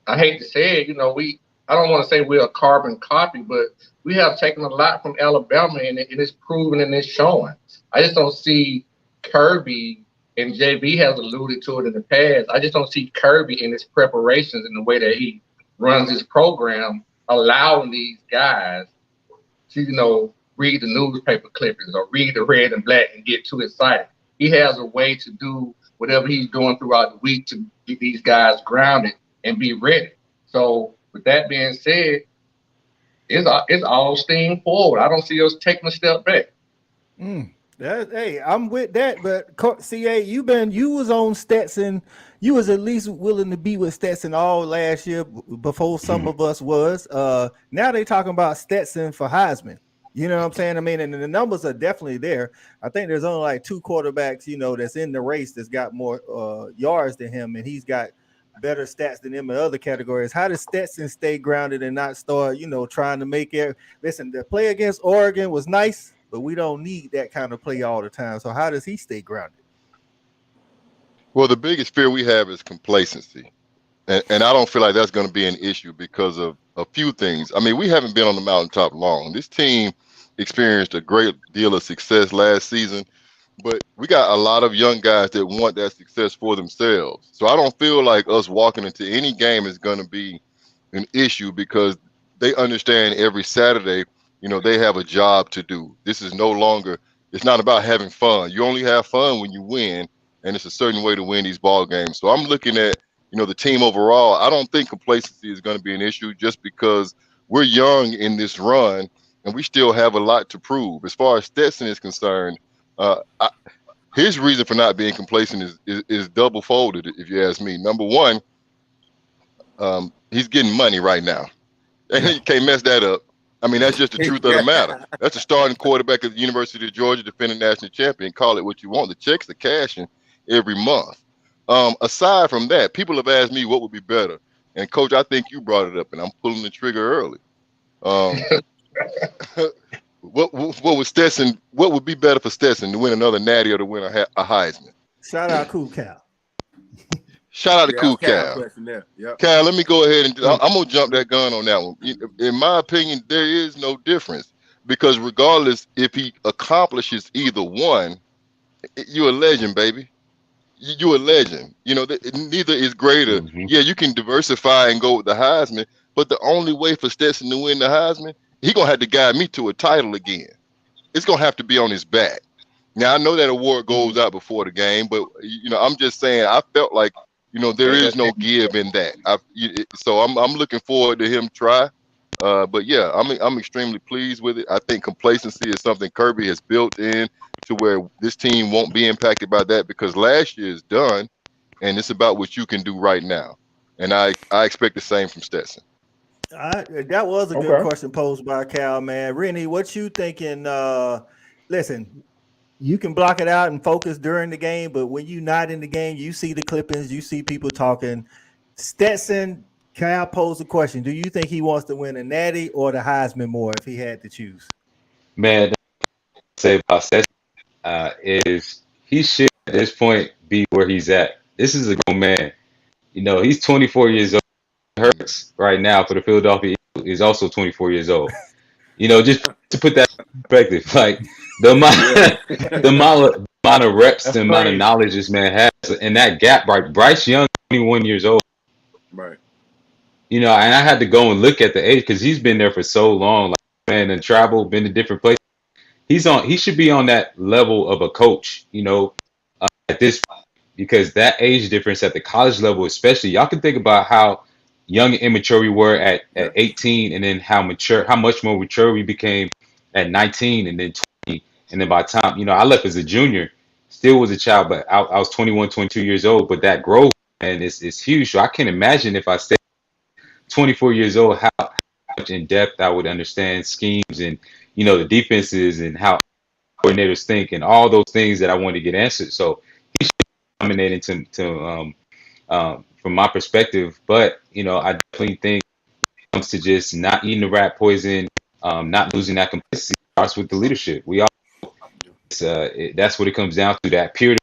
I hate to say it, I don't want to say we're a carbon copy, but we have taken a lot from Alabama, and it's proven and it's showing. I just don't see Kirby, and JB has alluded to it in the past. I just don't see Kirby in his preparations and the way that he runs his program, allowing these guys to, read the newspaper clippings or read the red and black and get too excited. He has a way to do whatever he's doing throughout the week to get these guys grounded and be ready. So with that being said, it's all steam forward. I don't see us taking a step back. Hey, I'm with that, but CA, you was on Stetson. You was at least willing to be with Stetson all last year before some of us was. Now they talking about Stetson for Heisman. You know what I'm saying? I mean, and the numbers are definitely there. I think there's only like 2 quarterbacks, that's in the race that's got more yards than him, and he's got better stats than him in other categories. How does Stetson stay grounded and not start, trying to make it? Listen, the play against Oregon was nice, but we don't need that kind of play all the time. So how does he stay grounded? Well, the biggest fear we have is complacency. And I don't feel like that's going to be an issue because of a few things. I mean, we haven't been on the mountaintop long. This team experienced a great deal of success last season, but we got a lot of young guys that want that success for themselves. So I don't feel like us walking into any game is going to be an issue because they understand every Saturday, they have a job to do. This is no longer, it's not about having fun. You only have fun when you win, and it's a certain way to win these ball games. So I'm looking at, the team overall. I don't think complacency is going to be an issue just because we're young in this run and we still have a lot to prove. As far as Stetson is concerned, his reason for not being complacent is double folded, if you ask me. Number one, he's getting money right now, and you can't mess that up. I mean, that's just the truth of the matter. That's a starting quarterback at the University of Georgia, defending national champion. Call it what you want. The checks are cashing every month. Aside from that, people have asked me what would be better. And Coach, I think you brought it up, and I'm pulling the trigger early. What was Stetson? What would be better for Stetson, to win another Natty or to win a Heisman? Shout out Cool Cal. Shout out to Cool Cal. Yep. Cal, let me go ahead and I'm gonna jump that gun on that one. In my opinion, there is no difference because regardless if he accomplishes either one, you're a legend, baby. You're a legend. Neither is greater. Yeah, you can diversify and go with the Heisman, but the only way for Stetson to win the Heisman, he gonna have to guide me to a title again. It's gonna have to be on his back. Now I know that award goes out before the game, but I'm just saying I felt like there is no give in that. So I'm looking forward to him try. But yeah, I'm extremely pleased with it. I think complacency is something Kirby has built in to where this team won't be impacted by that because last year is done, and it's about what you can do right now. And I expect the same from Stetson. That was a good question posed by Cal, man. Rennie, what you thinking? Listen, you can block it out and focus during the game, but when you're not in the game, you see the clippings, you see people talking. Stetson, Cal posed a question. Do you think he wants to win a Natty or the Heisman more if he had to choose? Man, say about Stetson is he should at this point be where he's at. This is a grown man. You know, he's 24 years old. Hurts right now for the Philadelphia Eagles is also 24 years old. You know, just to put that in perspective, like the amount of reps, the amount of knowledge this man has, and that gap, right? Bryce Young, 21 years old. Right. You know, and I had to go and look at the age because he's been there for so long. Like, man, and traveled, been to different places. He should be on that level of a coach, you know, at this point, because that age difference at the college level, especially, y'all can think about how young and immature we were at 18, and then how much more mature we became at 19, and then 20, and then by the time, you know, I left as a junior, still was a child, but I was 21, 22 years old. But that growth, man, is huge. So I can't imagine if I stayed 24 years old, how much in depth I would understand schemes and, you know, the defenses and how coordinators think and all those things that I wanted to get answered. So he should be dominating from my perspective. But, you know, I definitely think when it comes to just not eating the rat poison, not losing that complacency, starts with the leadership. We all that's what it comes down to. That peer.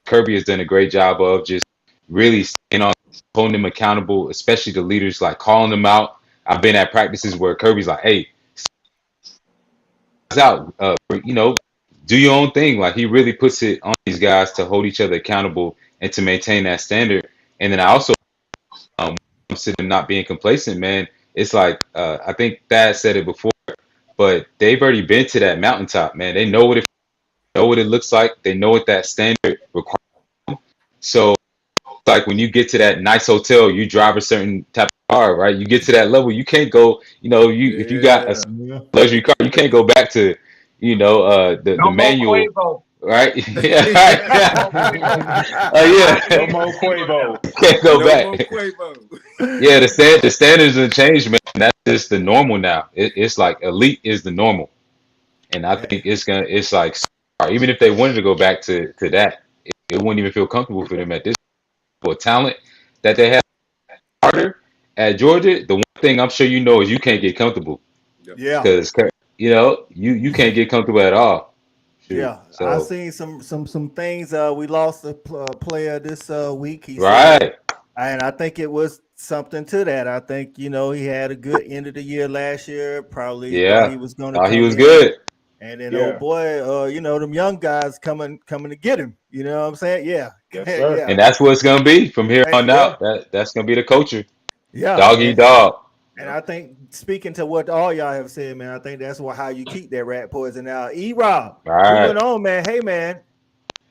Kirby has done a great job of just really staying on, holding them accountable, especially the leaders, like calling them out. I've been at practices where Kirby's like, "Hey, out, you know, do your own thing." Like he really puts it on these guys to hold each other accountable and to maintain that standard. And then I also consider them not being complacent, man. It's like I think Thad said it before, but they've already been to that mountaintop, man. They know what it looks like. They know what that standard requires. So, like when you get to that nice hotel, you drive a certain type of car, right? You get to that level, you can't go. You know, if you got a luxury car, you can't go back to, you know, the manual. Quavo. Right? Yeah. Yeah. No more Quavo. Can't go back. No more Quavo. Yeah, the standards have changed, man. That's just the normal now. It's like elite is the normal, and I think it's like even if they wanted to go back to that, it wouldn't even feel comfortable for them at this for talent that they have harder at Georgia. The one thing I'm sure you know is you can't get comfortable. Yeah. Because you know you can't get comfortable at all. Yeah, so, I've seen some things. We lost a player this week. He right, said, and I think it was something to that. I think, you know, he had a good end of the year last year. Probably he was going to. He was good. And then, oh boy, you know, them young guys coming to get him. You know what I'm saying? Yeah. Yes, sir. Yeah. And that's what it's gonna be from here on out. That's gonna be the culture. Yeah, dog eat dog. And I think, speaking to what all y'all have said, man, I think that's how you keep that rat poison out. E-Rob, moving on, man. Hey, man,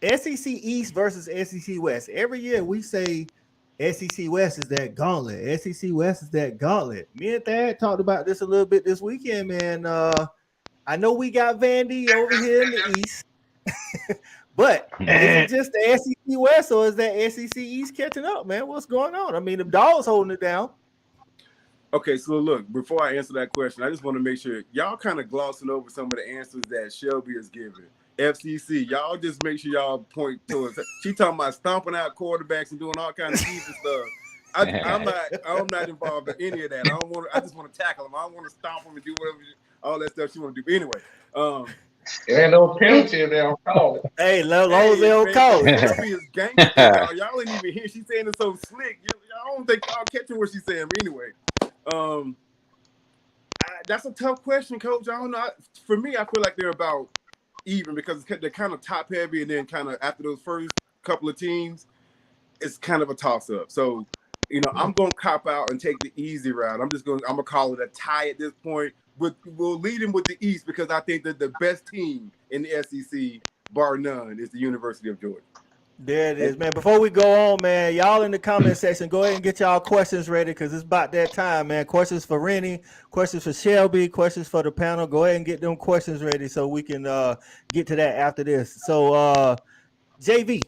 SEC East versus SEC West. Every year we say SEC West is that gauntlet. SEC West is that gauntlet. Me and Thad talked about this a little bit this weekend, man. I know we got Vandy over here in the East, but is it just the SEC West or is that SEC East catching up, man? What's going on? I mean, the Dogs holding it down. Okay, so look, before I answer that question, I just want to make sure y'all kind of glossing over some of the answers that Shelby is giving. FCC, y'all just make sure y'all point towards. She talking about stomping out quarterbacks and doing all kinds of evil stuff. I'm not involved in any of that. I just want to tackle them. I don't want to stomp them and do whatever all that stuff she want to do. But anyway, there ain't no penalty if they don't call it. Hey, long as they don't call it. Shelby is gangster, y'all ain't even hear. She's saying it so slick. I don't think y'all catching what she's saying. But anyway. That's a tough question, Coach. I don't know. For me, I feel like they're about even because they're kind of top heavy, and then kind of after those first couple of teams, it's kind of a toss up. So, you know, I'm going to cop out and take the easy route. I'm gonna call it a tie at this point. We'll lead him with the East because I think that the best team in the SEC, bar none, is the University of Georgia. There it is, man. Before we go on, man, y'all in the comment section, go ahead and get y'all questions ready because it's about that time, man. Questions for Rennie, questions for Shelby, questions for the panel. Go ahead and get them questions ready so we can get to that after this. So, JV,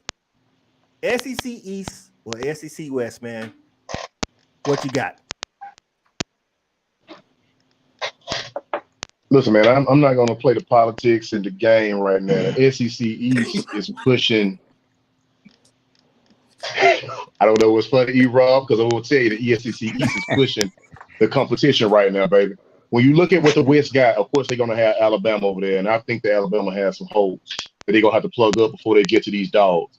SEC East or SEC West, man? What you got? Listen, man, I'm not going to play the politics in the game right now. The SEC East is pushing. I don't know what's funny, E-Rob, because I will tell you the SEC East is pushing the competition right now, baby. When you look at what the West got, of course they're going to have Alabama over there, and I think that Alabama has some holes that they're going to have to plug up before they get to these dogs.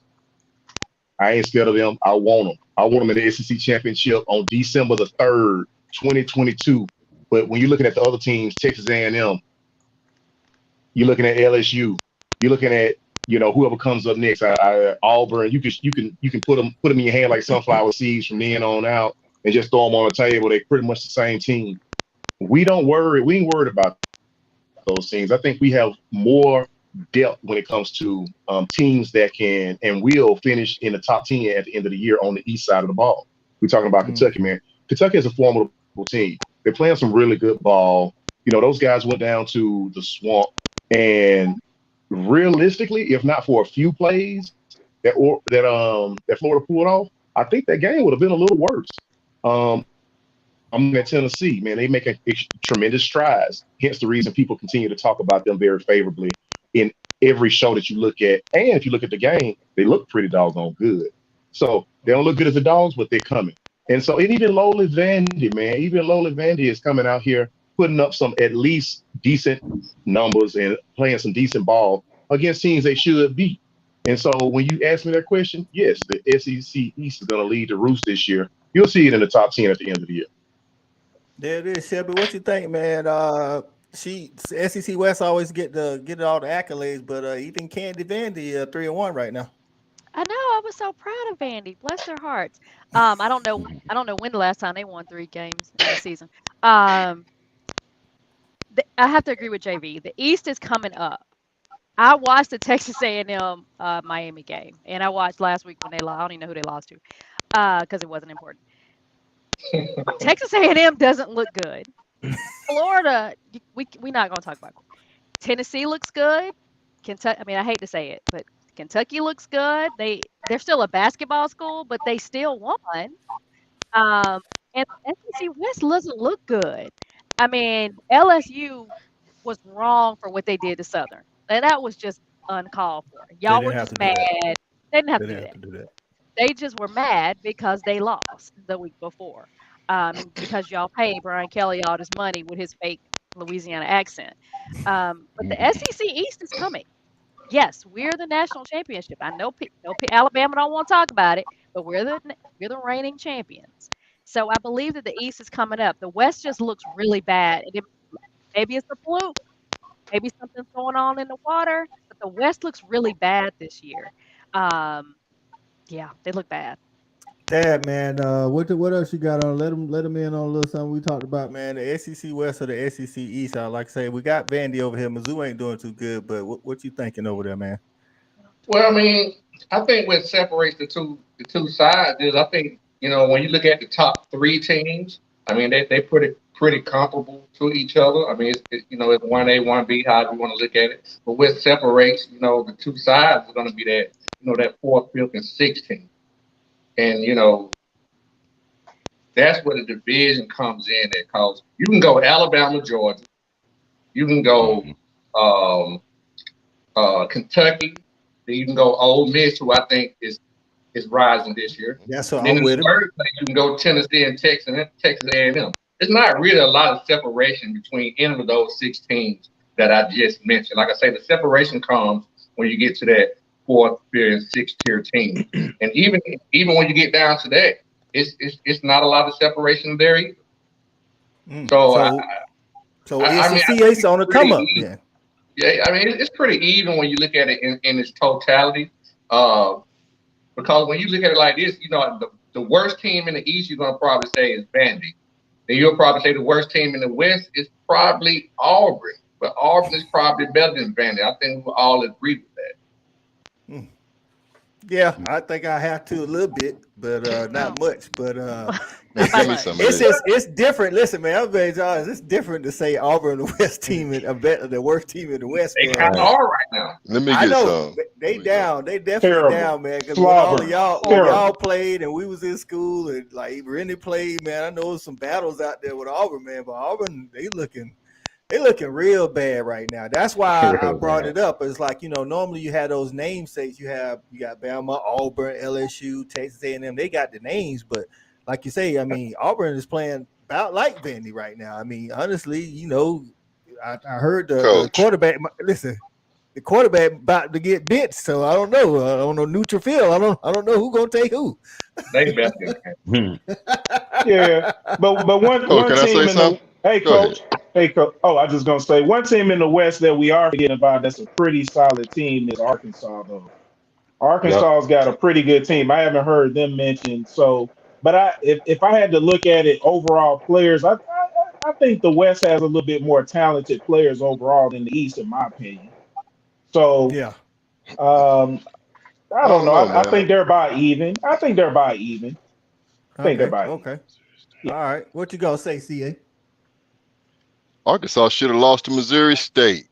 I ain't scared of them. I want them. I want them in the SEC Championship on December the 3rd, 2022. But when you're looking at the other teams, Texas A&M, you're looking at LSU, you're looking at whoever comes up next, Auburn. You can put them in your hand like sunflower seeds from then on out and just throw them on the table. They're pretty much the same team. We ain't worried about those teams. I think we have more depth when it comes to teams that can and will finish in the top 10 at the end of the year on the east side of the ball. We're talking about Kentucky, man. Kentucky is a formidable team. They're playing some really good ball. Those guys went down to the Swamp, and realistically, if not for a few plays that Florida pulled off, I think that game would have been a little worse. I'm at Tennessee, man. They make tremendous strides. Hence the reason people continue to talk about them very favorably in every show that you look at. And if you look at the game, they look pretty doggone good. So they don't look good as the Dogs, but they're coming. And so, and even Lowly Vandy, man, is coming out here putting up some at least decent numbers and playing some decent ball against teams they should beat. And so when you ask me that question, yes, the SEC East is going to lead the roost this year. You'll see it in the top 10 at the end of the year. There it is, Shelby. What you think, man? SEC West always get all the accolades, but even Candy Vandy 3-1 right now. I know. I was so proud of Vandy. Bless their hearts. I don't know when the last time they won 3 games in the season. I have to agree with JV. The East is coming up. I watched the Texas A&M Miami game, and I watched last week when they lost. I don't even know who they lost to because it wasn't important. Texas A&M doesn't look good. Florida, we're not going to talk about it. Tennessee looks good. Kentucky, I mean, I hate to say it, but Kentucky looks good. They're still a basketball school, but they still won. And SEC West doesn't look good. I mean, LSU was wrong for what they did to Southern. And that was just uncalled for. Y'all were just mad. They didn't have to do that. They just were mad because they lost the week before. Because y'all paid Brian Kelly all this money with his fake Louisiana accent. But the SEC East is coming. Yes, we're the national championship. I know Alabama don't want to talk about it, but we're the reigning champions. So I believe that the East is coming up. The West just looks really bad. Maybe it's a fluke. Maybe something's going on in the water. But the West looks really bad this year. Yeah, they look bad. Dad, man, what else you got on? Let them in on a little something we talked about, man. The SEC West or the SEC East. I like to say we got Vandy over here. Mizzou ain't doing too good, but what you thinking over there, man? Well, I mean, I think what separates the two sides is I think when you look at the top 3 teams, I mean they pretty comparable to each other. I mean it's 1A, 1B, however you want to look at it. But what separates the two sides is going to be that that 4th, 5th, and 6th team. And, that's where the division comes in at, because you can go Alabama, Georgia. You can go Kentucky. Then you can go Ole Miss, who I think is rising this year. That's what then I'm with. In the third place, you can go Tennessee and Texas A&M. It's not really a lot of separation between any of those 6 teams that I just mentioned. Like I say, the separation comes when you get to that 4th, 5th, and 6th tier team. And even when you get down to that, it's not a lot of separation there either. So SEC is on the come up. Yeah, I mean it's pretty even when you look at it in its totality. Because when you look at it like this, the worst team in the East you're gonna probably say is Vandy. Then you'll probably say the worst team in the West is probably Auburn. But Auburn is probably better than Vandy. I think we all agree with that. Yeah, I think I have to a little bit, but not much. But Not Man, by give me much. some of it's this. just it's different. Listen, man, I'm very honest. It's different to say Auburn, the West team, and the worst team in the West, They man. kind of Right. are right now. Let me I get know some. they Let me go. down. They definitely Terrible. down, man. Because when all of y'all, when Terrible. y'all played and we was in school and like Rennie played, man, I know there's some battles out there with Auburn, man. But Auburn, they looking real bad right now. That's why I Real brought bad. it up. It's like, normally you have those namesakes. You got Bama, Auburn, LSU, Texas A&M. They got the names, but like you say, I mean, Auburn is playing about like Vandy right now. I mean, honestly, I heard the Coach. quarterback. Listen, the quarterback about to get benched, so I don't know. I don't know neutral field. I don't know who gonna take who. They better than Yeah, but Coach, one can I say team in the something? Go ahead. coach. Oh, I was just gonna say one team in the West that we are forgetting about. That's a pretty solid team is Arkansas, though. Yep. Arkansas's got a pretty good team. I haven't heard them mentioned. So, but if I had to look at it overall, players, I think the West has a little bit more talented players overall than the East, in my opinion. So, Yeah. I I don't don't know. know, I man. think they're about even. I think they're about even. I think they're Okay. about even. Okay. Yeah. All right. What you gonna say, CA? Arkansas should have lost to Missouri State,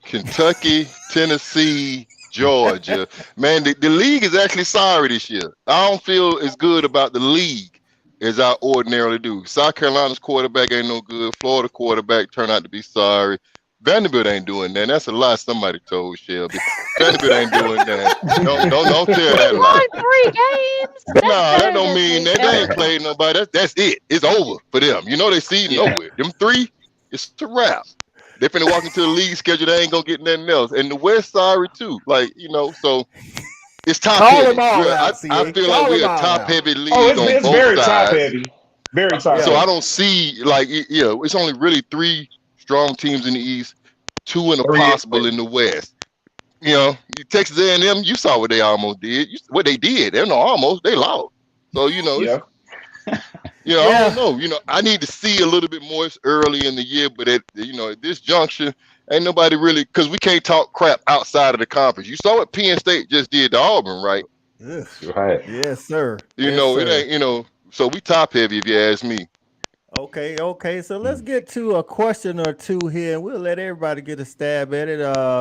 Kentucky, Tennessee, Georgia. Man, the league is actually sorry this year. I don't feel as good about the league as I ordinarily do. South Carolina's quarterback ain't no good. Florida quarterback turned out to be sorry. Vanderbilt ain't doing that. That's a lie somebody told Shelby. Vanderbilt ain't doing that. Don't tell that They lie. won 3 games. That's No, that better don't than mean they that they ain't ever. played nobody. That's it. It's over for them. They seeding Yeah. over. Them 3, it's a wrap. They finna walk into the league schedule. They ain't gonna get nothing else. And the West sorry too. So it's top Call heavy. them all I out, CA. feel like Call them we're a all top out. heavy Oh, league on it's both very top sides. heavy. Very top Yeah. So heavy. I don't see it's only really 3 strong teams in the East, 2 and a 3 possible in the West. Texas A&M, you saw what they almost did. What they did, they're not almost, they lost. So Yeah. I Yeah. don't know. I need to see a little bit more. It's early in the year, but at this juncture, ain't nobody really, because we can't talk crap outside of the conference. You saw what Penn State just did to Auburn, right? Ugh. That's right. Yes, sir. It Yes, sir. ain't. So we top heavy if you ask me. Okay. So let's get to a question or two here, and we'll let everybody get a stab at it.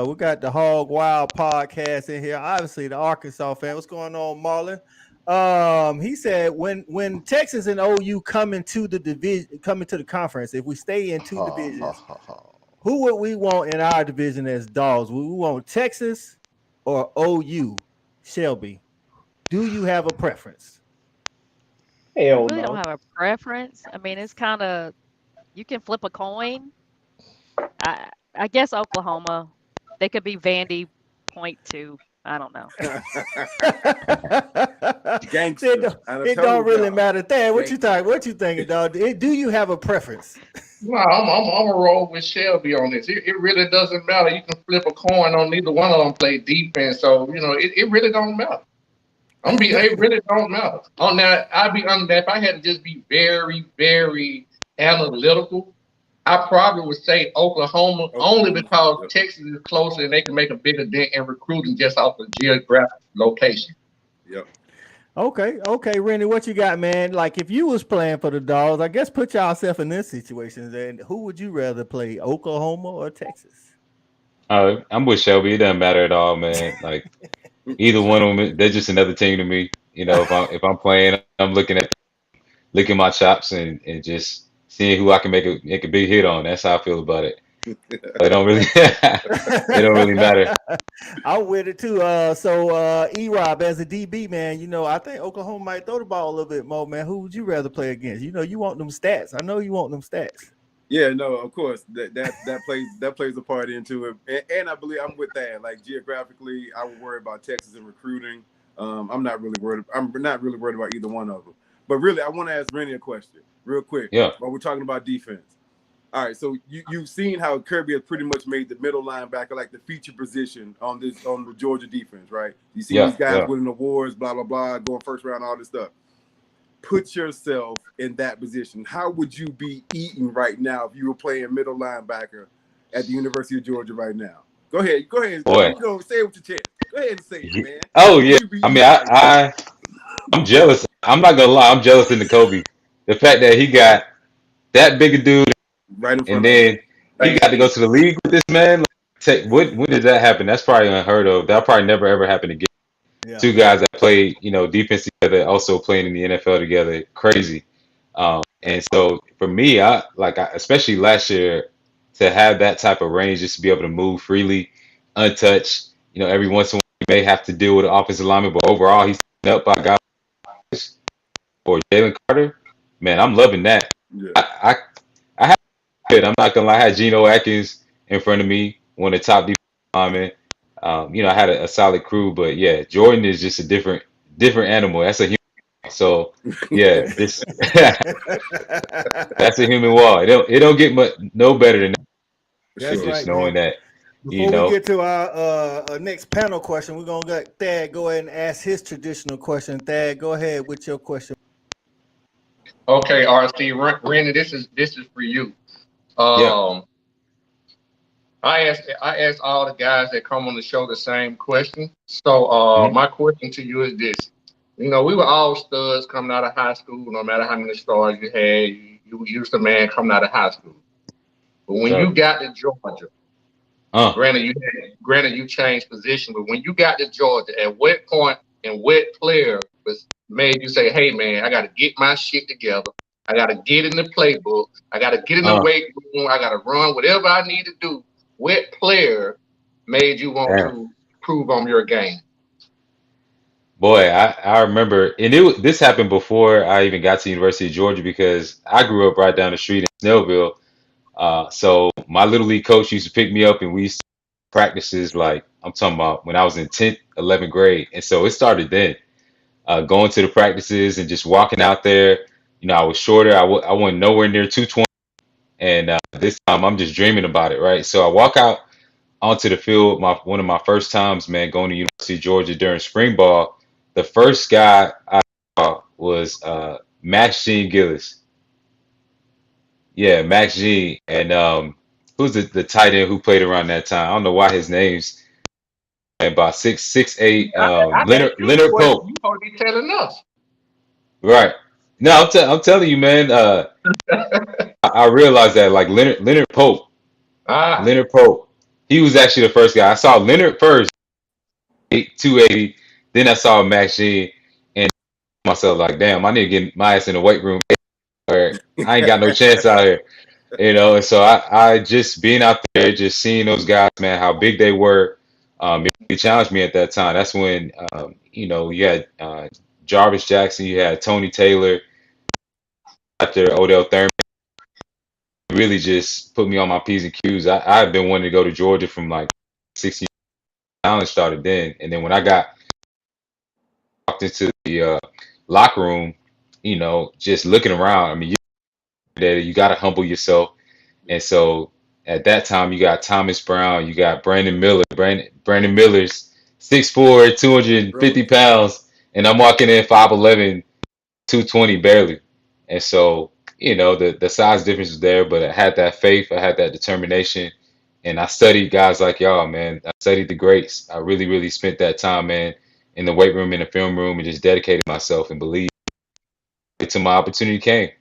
We got the Hog Wild podcast in here. Obviously, the Arkansas fan. What's going on, Marlon? He said when Texas and OU come into the conference, if we stay in 2 divisions, who would we want in our division as dogs? Would we want Texas or OU? Shelby, do you have a preference? I Hell really don't no. have a preference. I mean, it's kind of, you can flip a coin. I guess Oklahoma. They could be Vandy .2. I don't know. Gangster. It don't really matter. Dad, what you thinking, dog? Do you have a preference? No, I'm a roll with Shelby on this. It really doesn't matter. You can flip a coin on neither one of them play defense, so it really don't matter. It really don't matter. On that, I'd be on that. If I had to just be very, very analytical, I probably would say Oklahoma only because Texas is closer and they can make a bigger dent in recruiting just off of geographic location. Yep. Okay, Rennie, what you got, man? Like if you was playing for the Dogs, I guess put yourself in this situation. And who would you rather play, Oklahoma or Texas? I'm with Shelby. It doesn't matter at all, man. Like either one of them, they're just another team to me. If I'm playing, I'm licking my chops and just seeing who I can make a big hit on. That's how I feel about it. It don't really it don't really matter. I'm with it too. E-Rob, as a DB, man, I think Oklahoma might throw the ball a little bit more, man. Who would you rather play against? You want them stats. I know you want them stats. Yeah, no, of course that plays a part into it, and I believe I'm with that. Like geographically, I would worry about Texas and recruiting. I'm not really worried about either one of them. But really, I want to ask Rennie a question real quick. Yeah. While we're talking about defense. All right, so you've seen how Kirby has pretty much made the middle linebacker like the feature position on the Georgia defense, right? You see these guys winning awards, blah blah blah, going first round, all this stuff. Put yourself in that position. How would you be eating right now if you were playing middle linebacker at the University of Georgia right now? Go ahead. Boy. Go say it with your chest. Go ahead and say it, man. Oh yeah. You be I mean, right. I'm jealous. I'm not gonna lie. I'm jealous in the Kobe. The fact that he got that big a dude, Right in and front of him. then he got to go to the league with this man. Like, when did that happen? That's probably unheard of. That'll probably never ever happen again. Yeah. Two guys that played, defense together, also playing in the NFL together. Crazy. And so for me, especially last year, to have that type of range, just to be able to move freely, untouched. Every once in a while, you may have to deal with an offensive lineman, but overall, he's up by guys or Jalen Carter. Man, I'm loving that. Yeah. I had good. I'm not gonna lie. I had Geno Atkins in front of me, one of the top defensive linemen. I had a solid crew, but yeah, Jordan is just a different animal. That's a human. So yeah, this that's a human wall. It don't get much no better than that. That's Just right, knowing man. that, Before we get to our next panel question, we're gonna let Thad go ahead and ask his traditional question. Thad, go ahead with your question. Okay, RC, Randy, this is for you. Yeah. I asked all the guys that come on the show the same question. So my question to you is this. We were all studs coming out of high school, no matter how many stars you had, you used the man coming out of high school. But when you got to Georgia, granted you changed position, but when you got to Georgia, at what point and what player made you say, hey man, I gotta get my shit together. I gotta get in the playbook. I gotta get in the weight room. I gotta run whatever I need to do. What player made you want to prove on your game? Boy, I remember, and this happened before I even got to University of Georgia because I grew up right down the street in Snellville. So my little league coach used to pick me up, and we used to practices like I'm talking about when I was in 10th, 11th grade, and so it started then. Going to the practices and just walking out there. I was shorter. I wasn't nowhere near 220, and this time I'm just dreaming about it, right? So I walk out onto the field. One of my first times, man, going to University of Georgia during spring ball. The first guy I saw was Max Jean Gillis. Yeah, Max Jean, and who's the tight end who played around that time? I don't know why his name's about 6'8". Leonard Pope. You supposed to be telling us. Right. No, I'm telling you, man. I realized that like Leonard Pope. Leonard Pope. He was actually the first guy. I saw Leonard first, 280. Then I saw Max Jean, and myself like, damn, I need to get my ass in the weight room, or I ain't got no chance out here. And so I just being out there, just seeing those guys, man, how big they were. It challenged me at that time. That's when you had Jevaris Johnson, you had Tony Taylor, after Odell Thurman. Really just put me on my P's and Q's. I've been wanting to go to Georgia from like 16 years. Challenge started then, and then when I walked into the locker room, just looking around. I mean, you got to humble yourself. And so at that time, you got Thomas Brown, you got Brandon Miller. Brandon Miller's 6'4", 250 pounds, and I'm walking in 5'11", 220 barely. And so, the size difference is there, but I had that faith, I had that determination, and I studied guys like y'all, man. I studied the greats. I really, really spent that time, man, in the weight room, in the film room, and just dedicated myself and believed until my opportunity came.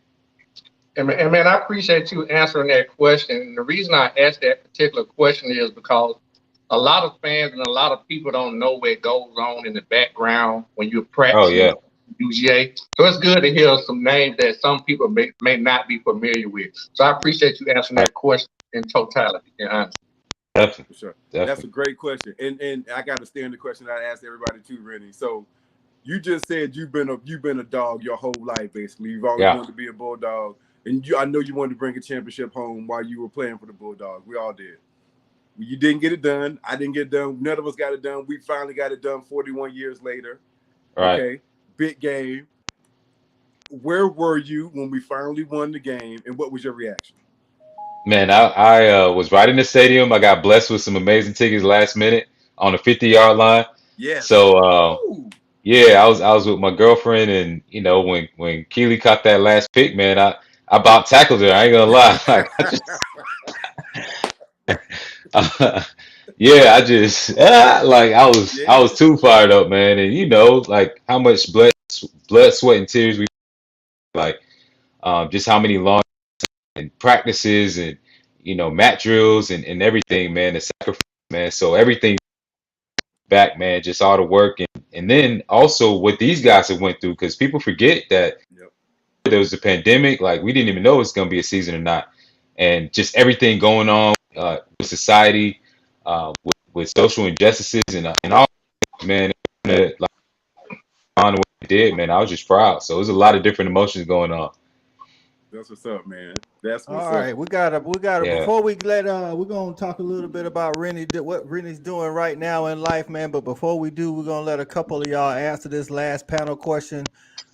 And man, I appreciate you answering that question. And the reason I asked that particular question is because a lot of fans and a lot of people don't know what goes on in the background when you're practicing UGA. So it's good to hear some names that some people may not be familiar with. So I appreciate you answering that question in totality and honesty. Definitely. For sure. Definitely. That's a great question. And I got to stay in the question I asked everybody too, Rennie. So you just said you've been a dog your whole life, basically. You've always wanted to be a Bulldog. And I know you wanted to bring a championship home while you were playing for the Bulldogs. We all did. You didn't get it done. I didn't get it done. None of us got it done. We finally got it done 41 years later. Right. Okay. Big game. Where were you when we finally won the game, and what was your reaction? Man, I was right in the stadium. I got blessed with some amazing tickets last minute on the 50-yard line. Yes. So yeah, I was with my girlfriend, and when Keely caught that last pick, man, I about tackled her. I ain't gonna lie. Like Yeah, I just like I was too fired up, man, and like how much blood, sweat, and tears we like, just how many long and practices and mat drills and everything, man, the sacrifice, man. So everything back, man, just all the work and then also what these guys have went through because people forget that there was a pandemic, like we didn't even know it's gonna be a season or not, and just everything going on with society, with social injustices and all, man. Like on what they did, man, I was just proud. So there's a lot of different emotions going on. That's what's up, man. That's what's All up. right, we gotta Yeah. before we we're gonna talk a little bit about Rennie, what Rennie's doing right now in life, man. But before we do, we're gonna let a couple of y'all answer this last panel question.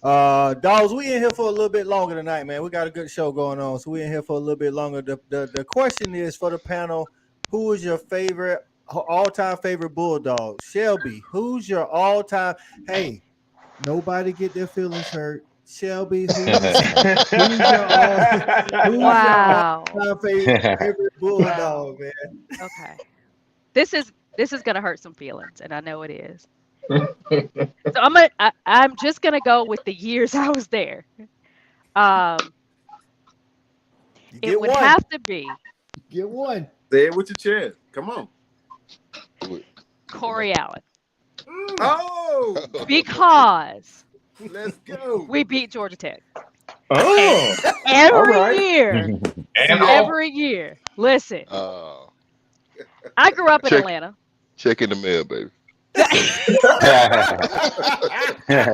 Dogs, we in here for a little bit longer tonight, man. We got a good show going on, so we in here for a little bit longer. The question is for the panel: who is your all-time favorite Bulldog? Shelby, who's your all-time? Hey, nobody get their feelings hurt. Shelby, who's your Wow. favorite Bulldog, man? Okay. This is gonna hurt some feelings, and I know it is. So I'm just gonna go with the years I was there. It would have to be Get one. Say it with your chest. Come on. Corey Allen. Oh, Because let's go. we beat Georgia Tech. Oh, Every year. And Every year. Listen, I grew up in Atlanta. Check in the mail, baby.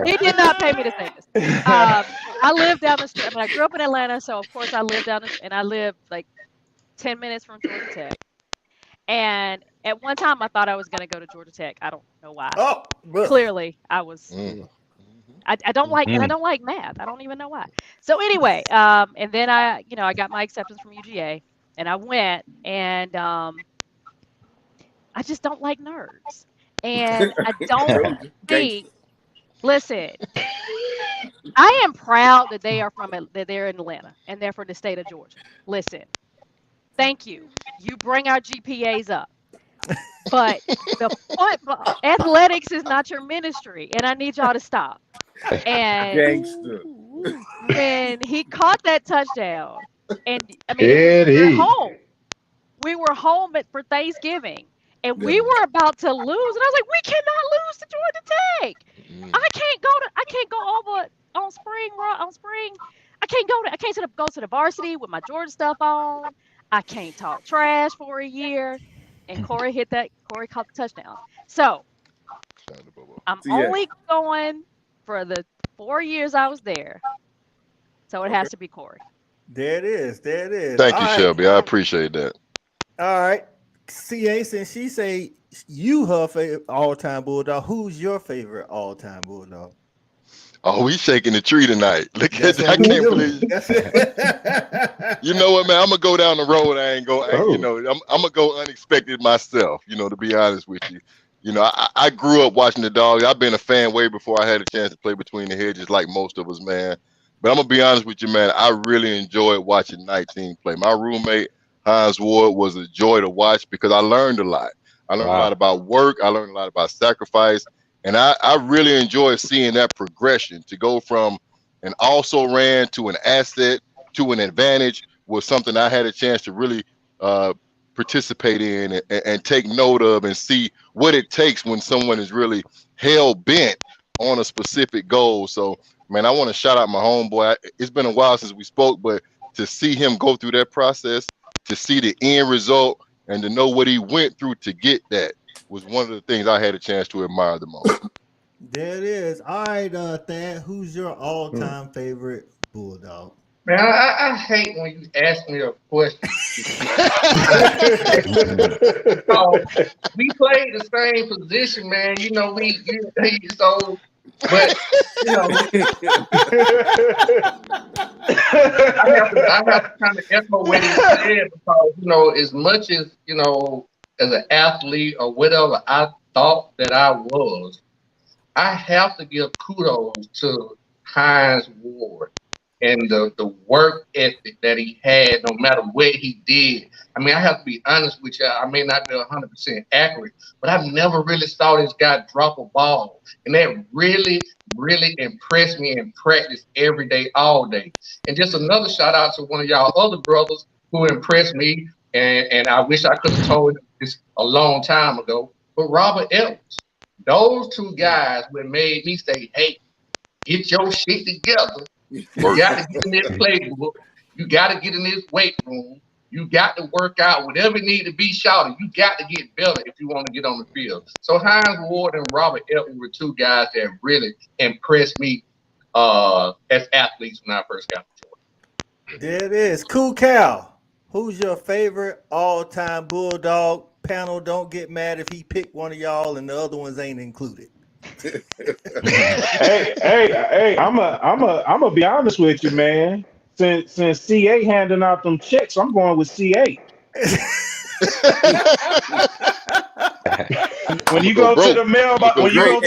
He did not pay me to say this. I lived down the street. I grew up in Atlanta, so of course I lived and I lived like 10 minutes from Georgia Tech. And at one time I thought I was going to go to Georgia Tech. I don't know why. Oh, clearly I was. I don't like and I don't like math. I don't even know why. So anyway, and then I got my acceptance from UGA, and I went, and I just don't like nerds. And I don't think. Listen, I am proud that that they're in Atlanta and they're from the state of Georgia. Listen, thank you. You bring our GPAs up, but the football athletics is not your ministry, and I need y'all to stop. And when he caught that touchdown, and I mean, we're home. We were home for Thanksgiving. And we were about to lose, and I was like, "We cannot lose to Georgia Tech. I can't go over on spring. I can't go to the varsity with my Georgia stuff on. I can't talk trash for a year." And Corey caught the touchdown. So I'm only going for the 4 years I was there. So it has to be Corey. There it is. Thank you, Shelby. I appreciate that. All right. CA, since she say you her favorite all-time Bulldog, who's your favorite all-time Bulldog? Oh, we shaking the tree tonight. Look at that. I can't believe you know what, man? I'm gonna go down the road. I'm gonna go unexpected myself, to be honest with you. I grew up watching the Dogs. I've been a fan way before I had a chance to play between the hedges like most of us, man. But I'm gonna be honest with you, man. I really enjoyed watching 19 play. My roommate Hines Ward was a joy to watch because I learned a lot. I learned a lot about work. I learned a lot about sacrifice. And I really enjoyed seeing that progression to go from an also ran to an asset to an advantage was something I had a chance to really participate in and take note of and see what it takes when someone is really hell bent on a specific goal. So, man, I want to shout out my homeboy. It's been a while since we spoke, but to see him go through that process, to see the end result, and to know what he went through to get that was one of the things I had a chance to admire the most. There it is. All right, Thad, who's your all-time favorite Bulldog? Man, I hate when you ask me a question. We played the same position, man. But I have to kind of echo what he said because as much as as an athlete or whatever I thought that I was, I have to give kudos to Hines Ward. and the work ethic that he had, no matter what he did. I mean, I have to be honest with you. I may not be 100% accurate, but I've never really saw this guy drop a ball. And that really, really impressed me in practice every day, all day. And just another shout out to one of y'all other brothers who impressed me. And I wish I could have told him this a long time ago. But Robert Edwards, those two guys would made me say, hey, get your shit together. You got to get in this playbook. You got to get in this weight room. You got to work out whatever need to be shouted. You got to get better if you want to get on the field. So Hines Ward and Robert Edwards were two guys that really impressed me as athletes when I first got to Georgia. There it is. Cool Cal. Who's your favorite all-time Bulldog? Panel, don't get mad if he picked one of y'all and the other ones ain't included. hey, I'm gonna be honest with you, man. Since CA handing out them checks, I'm going with CA. When you go to the mailbox, when you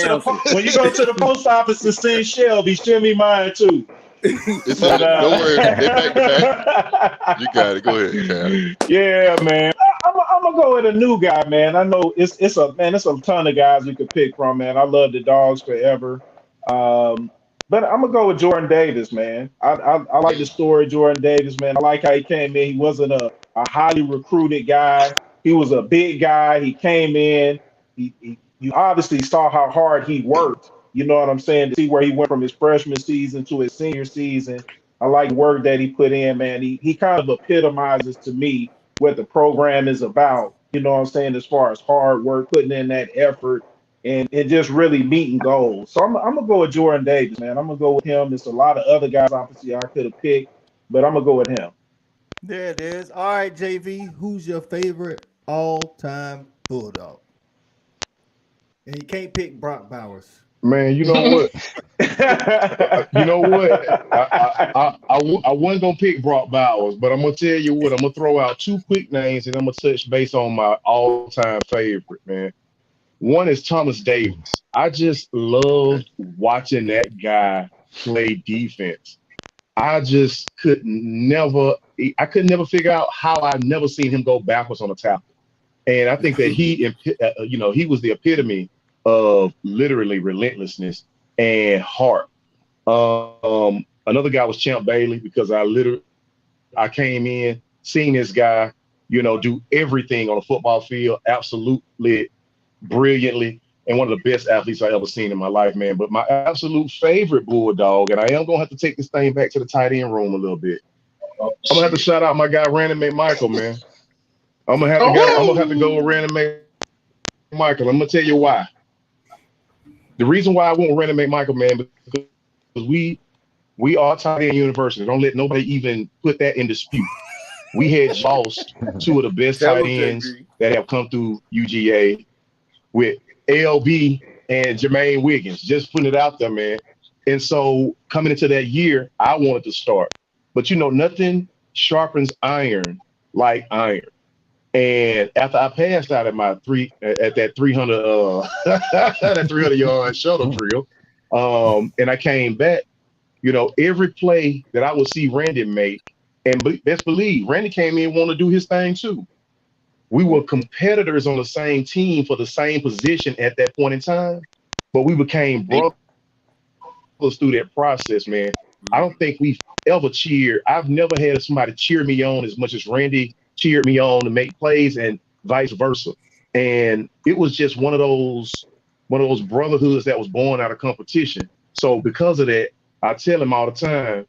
go to the post office and send Shelby, send me mine too. Don't worry, they back. You got it. Go ahead, Cam. Yeah, man. I'm gonna go with a new guy, man. I know it's a ton of guys we could pick from, man. I love the Dogs forever. But I'm gonna go with Jordan Davis, man. I like the story of Jordan Davis, man. I like how he came in. He wasn't a highly recruited guy. He was a big guy. He came in. You obviously saw how hard he worked. You know what I'm saying? To see where he went from his freshman season to his senior season. I like the work that he put in, man. He kind of epitomizes to me what the program is about. You know what I'm saying? As far as hard work, putting in that effort, and just really meeting goals. So I'm gonna go with Jordan Davis, man. I'm gonna go with him. There's a lot of other guys obviously I could have picked, but I'm gonna go with him. There it is. All right, JV, who's your favorite all-time Bulldog? And you can't pick Brock Bowers. Man, you know what? You know what? I wasn't gonna pick Brock Bowers, but I'm gonna tell you what. I'm gonna throw out two quick names, and I'm gonna touch base on my all-time favorite, man. One is Thomas Davis. I just love watching that guy play defense. I could never figure out how I've never seen him go backwards on a tackle. And I think that he was the epitome of literally relentlessness and heart. Another guy was Champ Bailey, because I came in, seeing this guy, do everything on the football field, absolutely brilliantly, and one of the best athletes I ever seen in my life, man. But my absolute favorite Bulldog, and I am gonna have to take this thing back to the tight end room a little bit. I'm gonna have to shout out my guy Rennie McMichael, man. I'm gonna have to go with Rennie McMichael. I'm gonna tell you why. The reason why I want Rennie McMichael, man, because we are tight end university. Don't let nobody even put that in dispute. We had lost two of the best tight ends that have come through UGA with LB and Jermaine Wiggins. Just putting it out there, man. And so coming into that year, I wanted to start. But nothing sharpens iron like iron. And after I passed out at that 300 yard shuttle drill, and I came back, every play that I would see Randy make, and best believe Randy came in wanting to do his thing too. We were competitors on the same team for the same position at that point in time, but we became brothers through that process, man. I don't think we've ever cheered. I've never had somebody cheer me on as much as Randy cheered me on to make plays, and vice versa. And it was just one of those brotherhoods that was born out of competition. So because of that, I tell him all the time,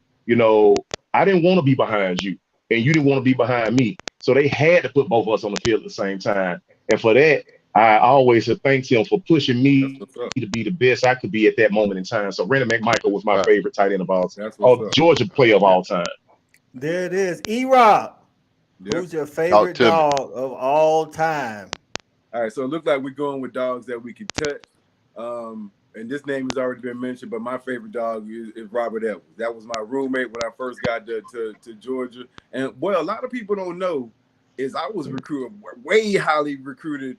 I didn't want to be behind you, and you didn't want to be behind me. So they had to put both of us on the field at the same time. And for that, I always have thanked him for pushing me to be the best I could be at that moment in time. So Rennie McMichael was my favorite tight end of all time. Georgia player of all time. There it is. E-Rob, who's your favorite dog of all time? All right, so it looks like we're going with dogs that we can touch. And this name has already been mentioned, but my favorite dog is Robert Edwards. That was my roommate when I first got to Georgia. And what a lot of people don't know is I was recruited, way highly recruited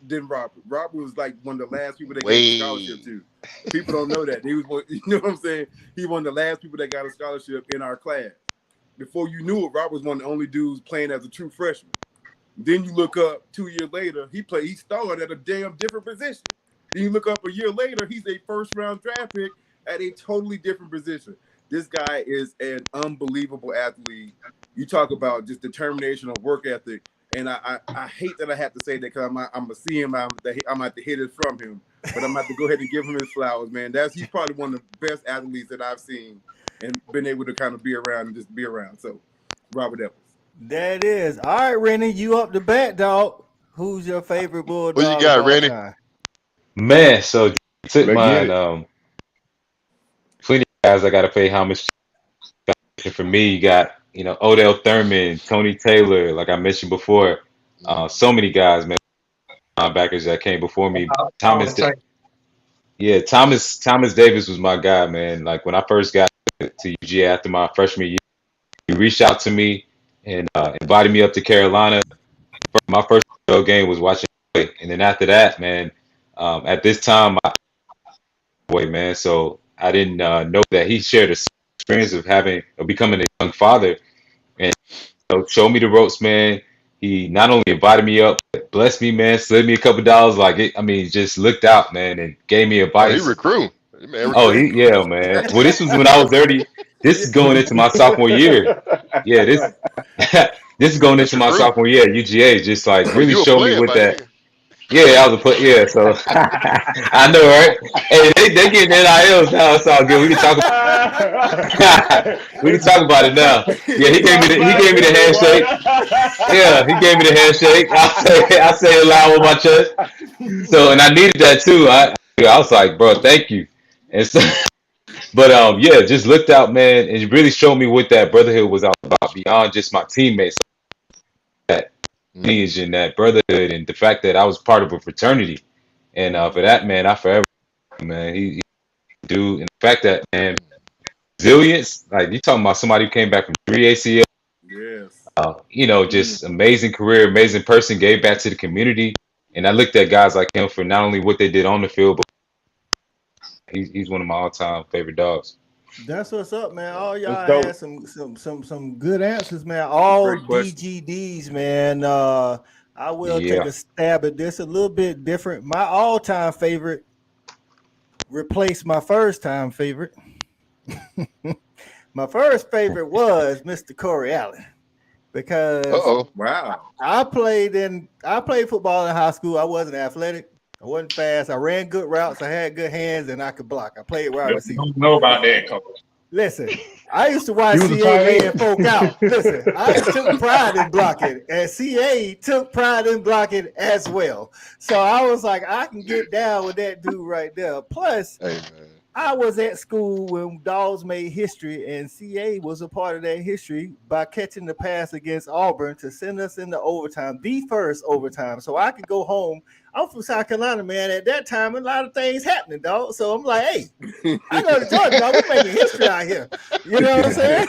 than Robert. Robert was like one of the last people that gave a Way. scholarship to. People don't know that. He was one, you know what I'm saying? He was one of the last people that got a scholarship in our class. Before you knew it, Robert was one of the only dudes playing as a true freshman. Then you look up 2 years later, he started at a damn different position. Then you look up a year later, he's a first-round draft pick at a totally different position. This guy is an unbelievable athlete. You talk about just determination of work ethic, and I hate that I have to say that because I'm gonna see him. I'm gonna have to hit it from him, but I'm gonna have to go ahead and give him his flowers, man. He's probably one of the best athletes that I've seen and been able to kind of be around and just be around. So, Robert Evans. That is. All right, Rennie, you up the bat, dog. Who's your favorite Bulldog? What you got, of all Rennie? time? Man, so you took Let's get mine. Plenty of guys I got to pay homage to. For me, you got, Odell Thurman, Tony Taylor, like I mentioned before. So many guys, man, linebackers that came before me. Thomas Davis was my guy, man. Like when I first got to UGA after my freshman year, he reached out to me and invited me up to Carolina. My first game was watching him play. And then after that, man, at this time, man, so I didn't know that he shared the experience of becoming a young father, and showed me the ropes, man. He not only invited me up, but blessed me, man, slid me a couple dollars. Just looked out, man, and gave me Oh, he advice. recruit. Man, Oh, recruit. yeah, man. Well, this was when I was 30. This is going into my sophomore year. Yeah, this this is going into my Recruit. sophomore year at UGA. Just like Oh, really you a showed me player with by that. then. Yeah, I was a player. Yeah, so I know, right? Hey, they getting NILs now. It's all good. We can talk about it now. Yeah, he gave me the handshake. Yeah, he gave me the handshake. I say it loud with my chest. So, and I needed that too. I was like, bro, thank you. And so, but yeah, just looked out, man, and it really showed me what that brotherhood was all about beyond just my teammates. That lineage and that brotherhood, and the fact that I was part of a fraternity, and for that, man, I forever, man, he do, and the fact that, man, resilience, like you talking about somebody who came back from 3 ACL, Yes. just amazing career, amazing person, gave back to the community, and I looked at guys like him for not only what they did on the field, but he's one of my all-time favorite dogs. That's what's up, man. All y'all dope. had some good answers, man. All Great question. DGDs, man. I will take a stab at this a little bit different. My all-time favorite replaced my first-time favorite. My first favorite was Mr. Corey Allen because Wow. I played football in high school. I wasn't athletic. I wasn't fast. I ran good routes. I had good hands, and I could block. I played wide receiver. Don't know about that, coach. Listen, I used to watch You was a CA tight laying end. folk out. Listen, I took pride in blocking, and CA took pride in blocking as well. So I was like, I can get down with that dude right there. Plus, Hey, man. I was at school when Dogs made history, and CA was a part of that history by catching the pass against Auburn to send us into overtime, the first overtime. So I could go home. I'm from South Carolina, man. At that time, a lot of things happening, dog. So I'm like, hey, I go to Georgia, dog. We're making history out here. You know what I'm saying?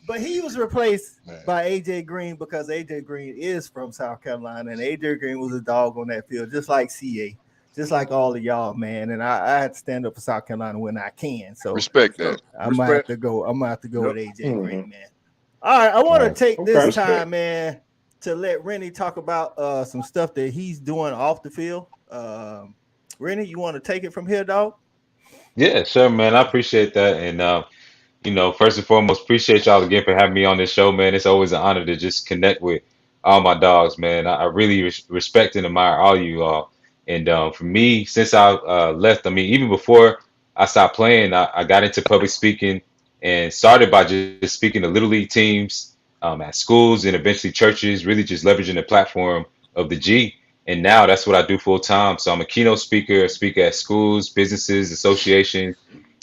But he was replaced by AJ Green because AJ Green is from South Carolina, and AJ Green was a dog on that field, just like CA. Just like all of y'all, man, and I had to stand up for South Carolina when I can. So Respect that. I'm gonna have to go with AJ Green, man. All right, I want to take this time, man, to let Rennie talk about some stuff that he's doing off the field. Rennie, you want to take it from here, dog? Yeah, sure, man. I appreciate that, and first and foremost, appreciate y'all again for having me on this show, man. It's always an honor to just connect with all my dogs, man. I really respect and admire all you all. And for me, since I left, I mean, even before I stopped playing, I got into public speaking and started by just speaking to little league teams at schools and eventually churches, really just leveraging the platform of the G. And now that's what I do full time. So I'm a keynote speaker, I speak at schools, businesses, associations,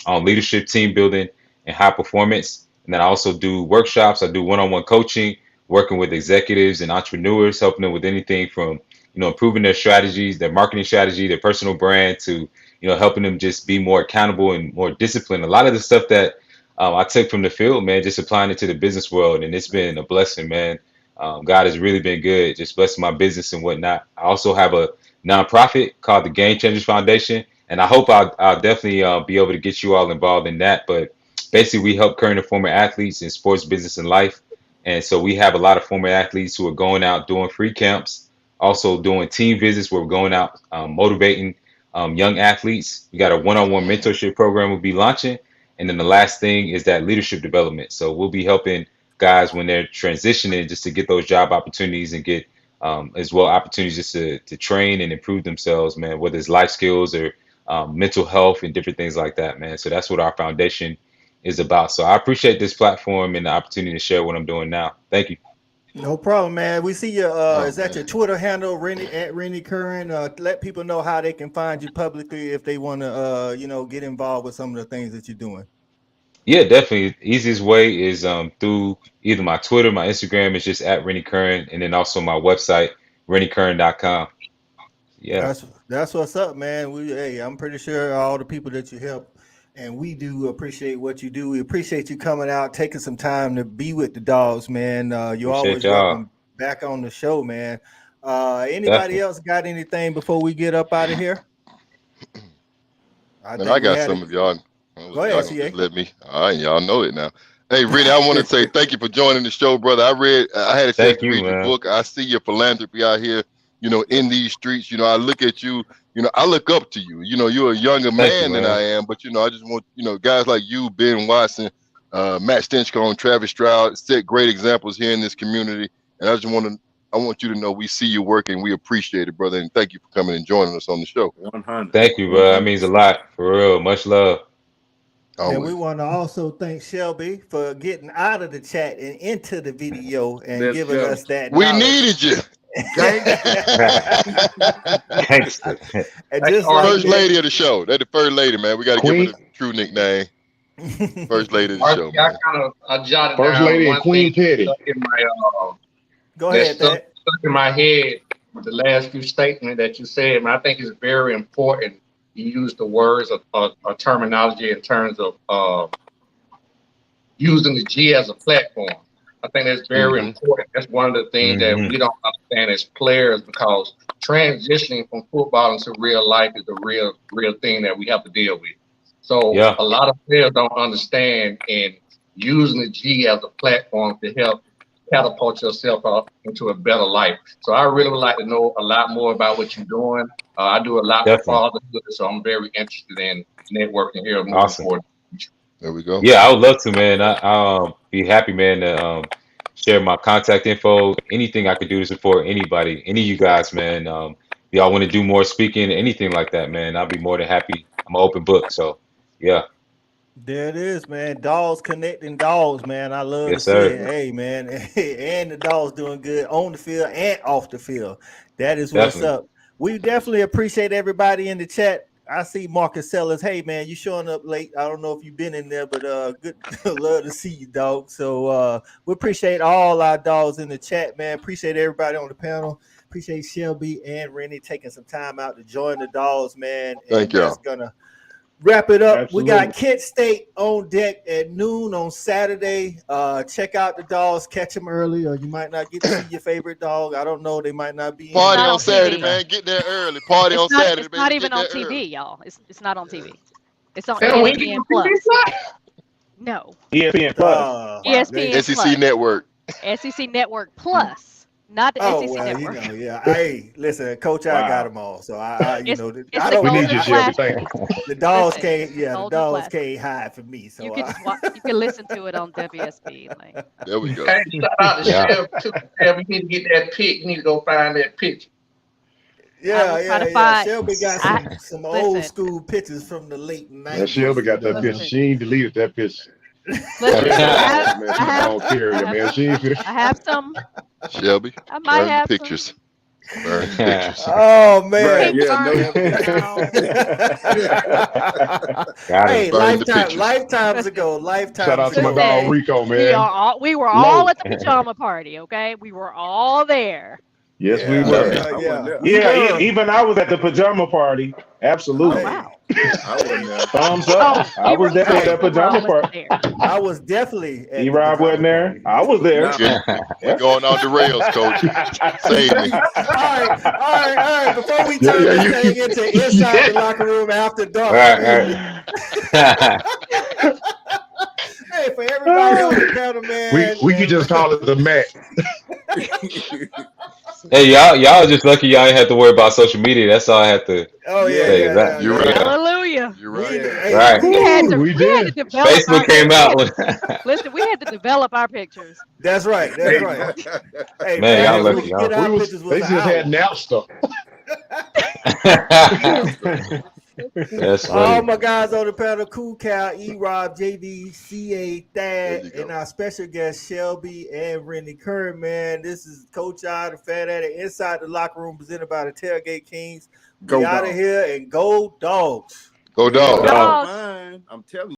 on leadership, team building, and high performance. And then I also do workshops. I do one-on-one coaching, working with executives and entrepreneurs, helping them with anything from improving their strategies, their marketing strategy, their personal brand, to helping them just be more accountable and more disciplined. A lot of the stuff that I took from the field, man, just applying it to the business world, and it's been a blessing, man. God has really been good, just blessing my business and whatnot. I also have a nonprofit called the Game Changers Foundation, and I hope I'll definitely be able to get you all involved in that. But basically, we help current and former athletes in sports, business, and life. And so we have a lot of former athletes who are going out doing free camps, also doing team visits where we're going out motivating young athletes. We got a one-on-one mentorship program we'll be launching. And then the last thing is that leadership development. So we'll be helping guys when they're transitioning just to get those job opportunities and get as well opportunities just to train and improve themselves, man, whether it's life skills or mental health and different things like that, man. So that's what our foundation is about. So I appreciate this platform and the opportunity to share what I'm doing now. Thank you. No problem, man. We see you. Is that your Twitter handle, Rennie Curran? Let people know how they can find you publicly if they want to, get involved with some of the things that you're doing. Yeah, definitely. Easiest way is through either my Twitter, my Instagram is just at Rennie Curran, and then also my website, renniecurran.com. Yeah. That's what's up, man. I'm pretty sure all the people that you help, and we do appreciate what you do. We appreciate you coming out, taking some time to be with the dogs, man. You always welcome back on the show, man. Anybody else got anything before we get up out of here? I got some of y'all. Go ahead, CA. Let me. All right, y'all know it now. Hey, Rennie, I want to say thank you for joining the show, brother. I had a chance to read your book. I see your philanthropy out here, in these streets. I look at you, I look up to you. You're a younger man than I am, but, I just want, guys like you, Ben Watson, Matt Stinchcomb, Travis Stroud, set great examples here in this community. And I want you to know we see you working. We appreciate it, brother. And thank you for coming and joining us on the show. 100. Thank you, bro. That means a lot. For real. Much love. And we want to also thank Shelby for getting out of the chat and into the video and giving us that. We needed you. Thanks. First lady of the show. That's the first lady, man. We got to give her the true nickname. First lady of the show. I jotted First down lady and Queen Teddy. Go ahead, stuck in my head with the last few statements that you said, and I think it's very important. You use the words of terminology in terms of using the G as a platform. I think that's very important. That's one of the things that we don't understand as players, because transitioning from football into real life is a real thing that we have to deal with. So a lot of players don't understand, and using the G as a platform to help catapult yourself up into a better life. So I really would like to know a lot more about what you're doing. I do a lot with fatherhood, so I'm very interested in networking here moving forward. There we go. Yeah, I would love to, man. I'll be happy, man, to share my contact info. Anything I could do to support anybody, any of you guys, man. Y'all want to do more speaking, anything like that, man. I'll be more than happy. I'm an open book, so yeah. There it is, man. Dogs connecting dogs, man. I love to see it. Hey, man. And the dogs doing good on the field and off the field. That is what's up. We definitely appreciate everybody in the chat. I see Marcus Sellers. Hey, man, you showing up late. I don't know if you've been in there, but good. Love to see you, dog. So we appreciate all our dogs in the chat, man. Appreciate everybody on the panel. Appreciate Shelby and Rennie taking some time out to join the dogs, man. Thank you. That's gonna wrap it up. Absolutely. We got Kent State on deck at noon on Saturday. Check out the dogs, catch them early, or you might not get to see your favorite dog. I don't know. They might not be. Party on Saturday, man. Get there early. Party on Saturday. It's not even on TV, y'all. It's not on TV. It's on ESPN Plus. No. ESPN Plus. ESPN SEC Network. SEC Network Plus. Not the SEC Network. Hey, listen, Coach, I got them all. So I it's we need you, Shelby. Thank you. The dogs can't. Yeah, the dogs can't hide from me. So you can you can listen to it on WSB. Like. There we go. Hey, shout out to Shelby too. We need to get that pic. You need to go find that picture. Yeah. Shelby got some old school pictures from the late 90s. Yeah, Shelby got that picture. She ain't deleted that picture. I have some. Shelby, I might have pictures. Burn pictures. Oh man! Hey, lifetimes ago. Shout out to my dog Rico, man. We were all at the pajama party. Okay, we were all there. Yes, we Yeah, were. I wasn't there. Yeah, even I was at the pajama party. Absolutely. Oh wow. I wasn't there. Thumbs up. I was definitely at that pajama party. I was definitely at E-Rob wasn't there. I was there. We're going on the rails, coach. Save me. All right. Before we turn this thing into inside the locker room after dark. Hey, for everybody on the panel, man. We could just call it the Mac. Hey, y'all just lucky y'all ain't have to worry about social media. That's all I have to say. You're right. Hallelujah. You're right. Right. We had to develop Facebook our came out with Listen, we had to develop our pictures. That's right. Hey, man, y'all lucky. They just had Napster. That's all funny. my guys on the panel: Cool Cal, E-Rob, JD, CA, Thad, and our special guest Shelby and Rennie Curran. Man, this is Coach I, the Fat Addict, inside the locker room, presented by the Tailgate Kings. Go out of here and go Dogs. Go Dogs. I'm telling you.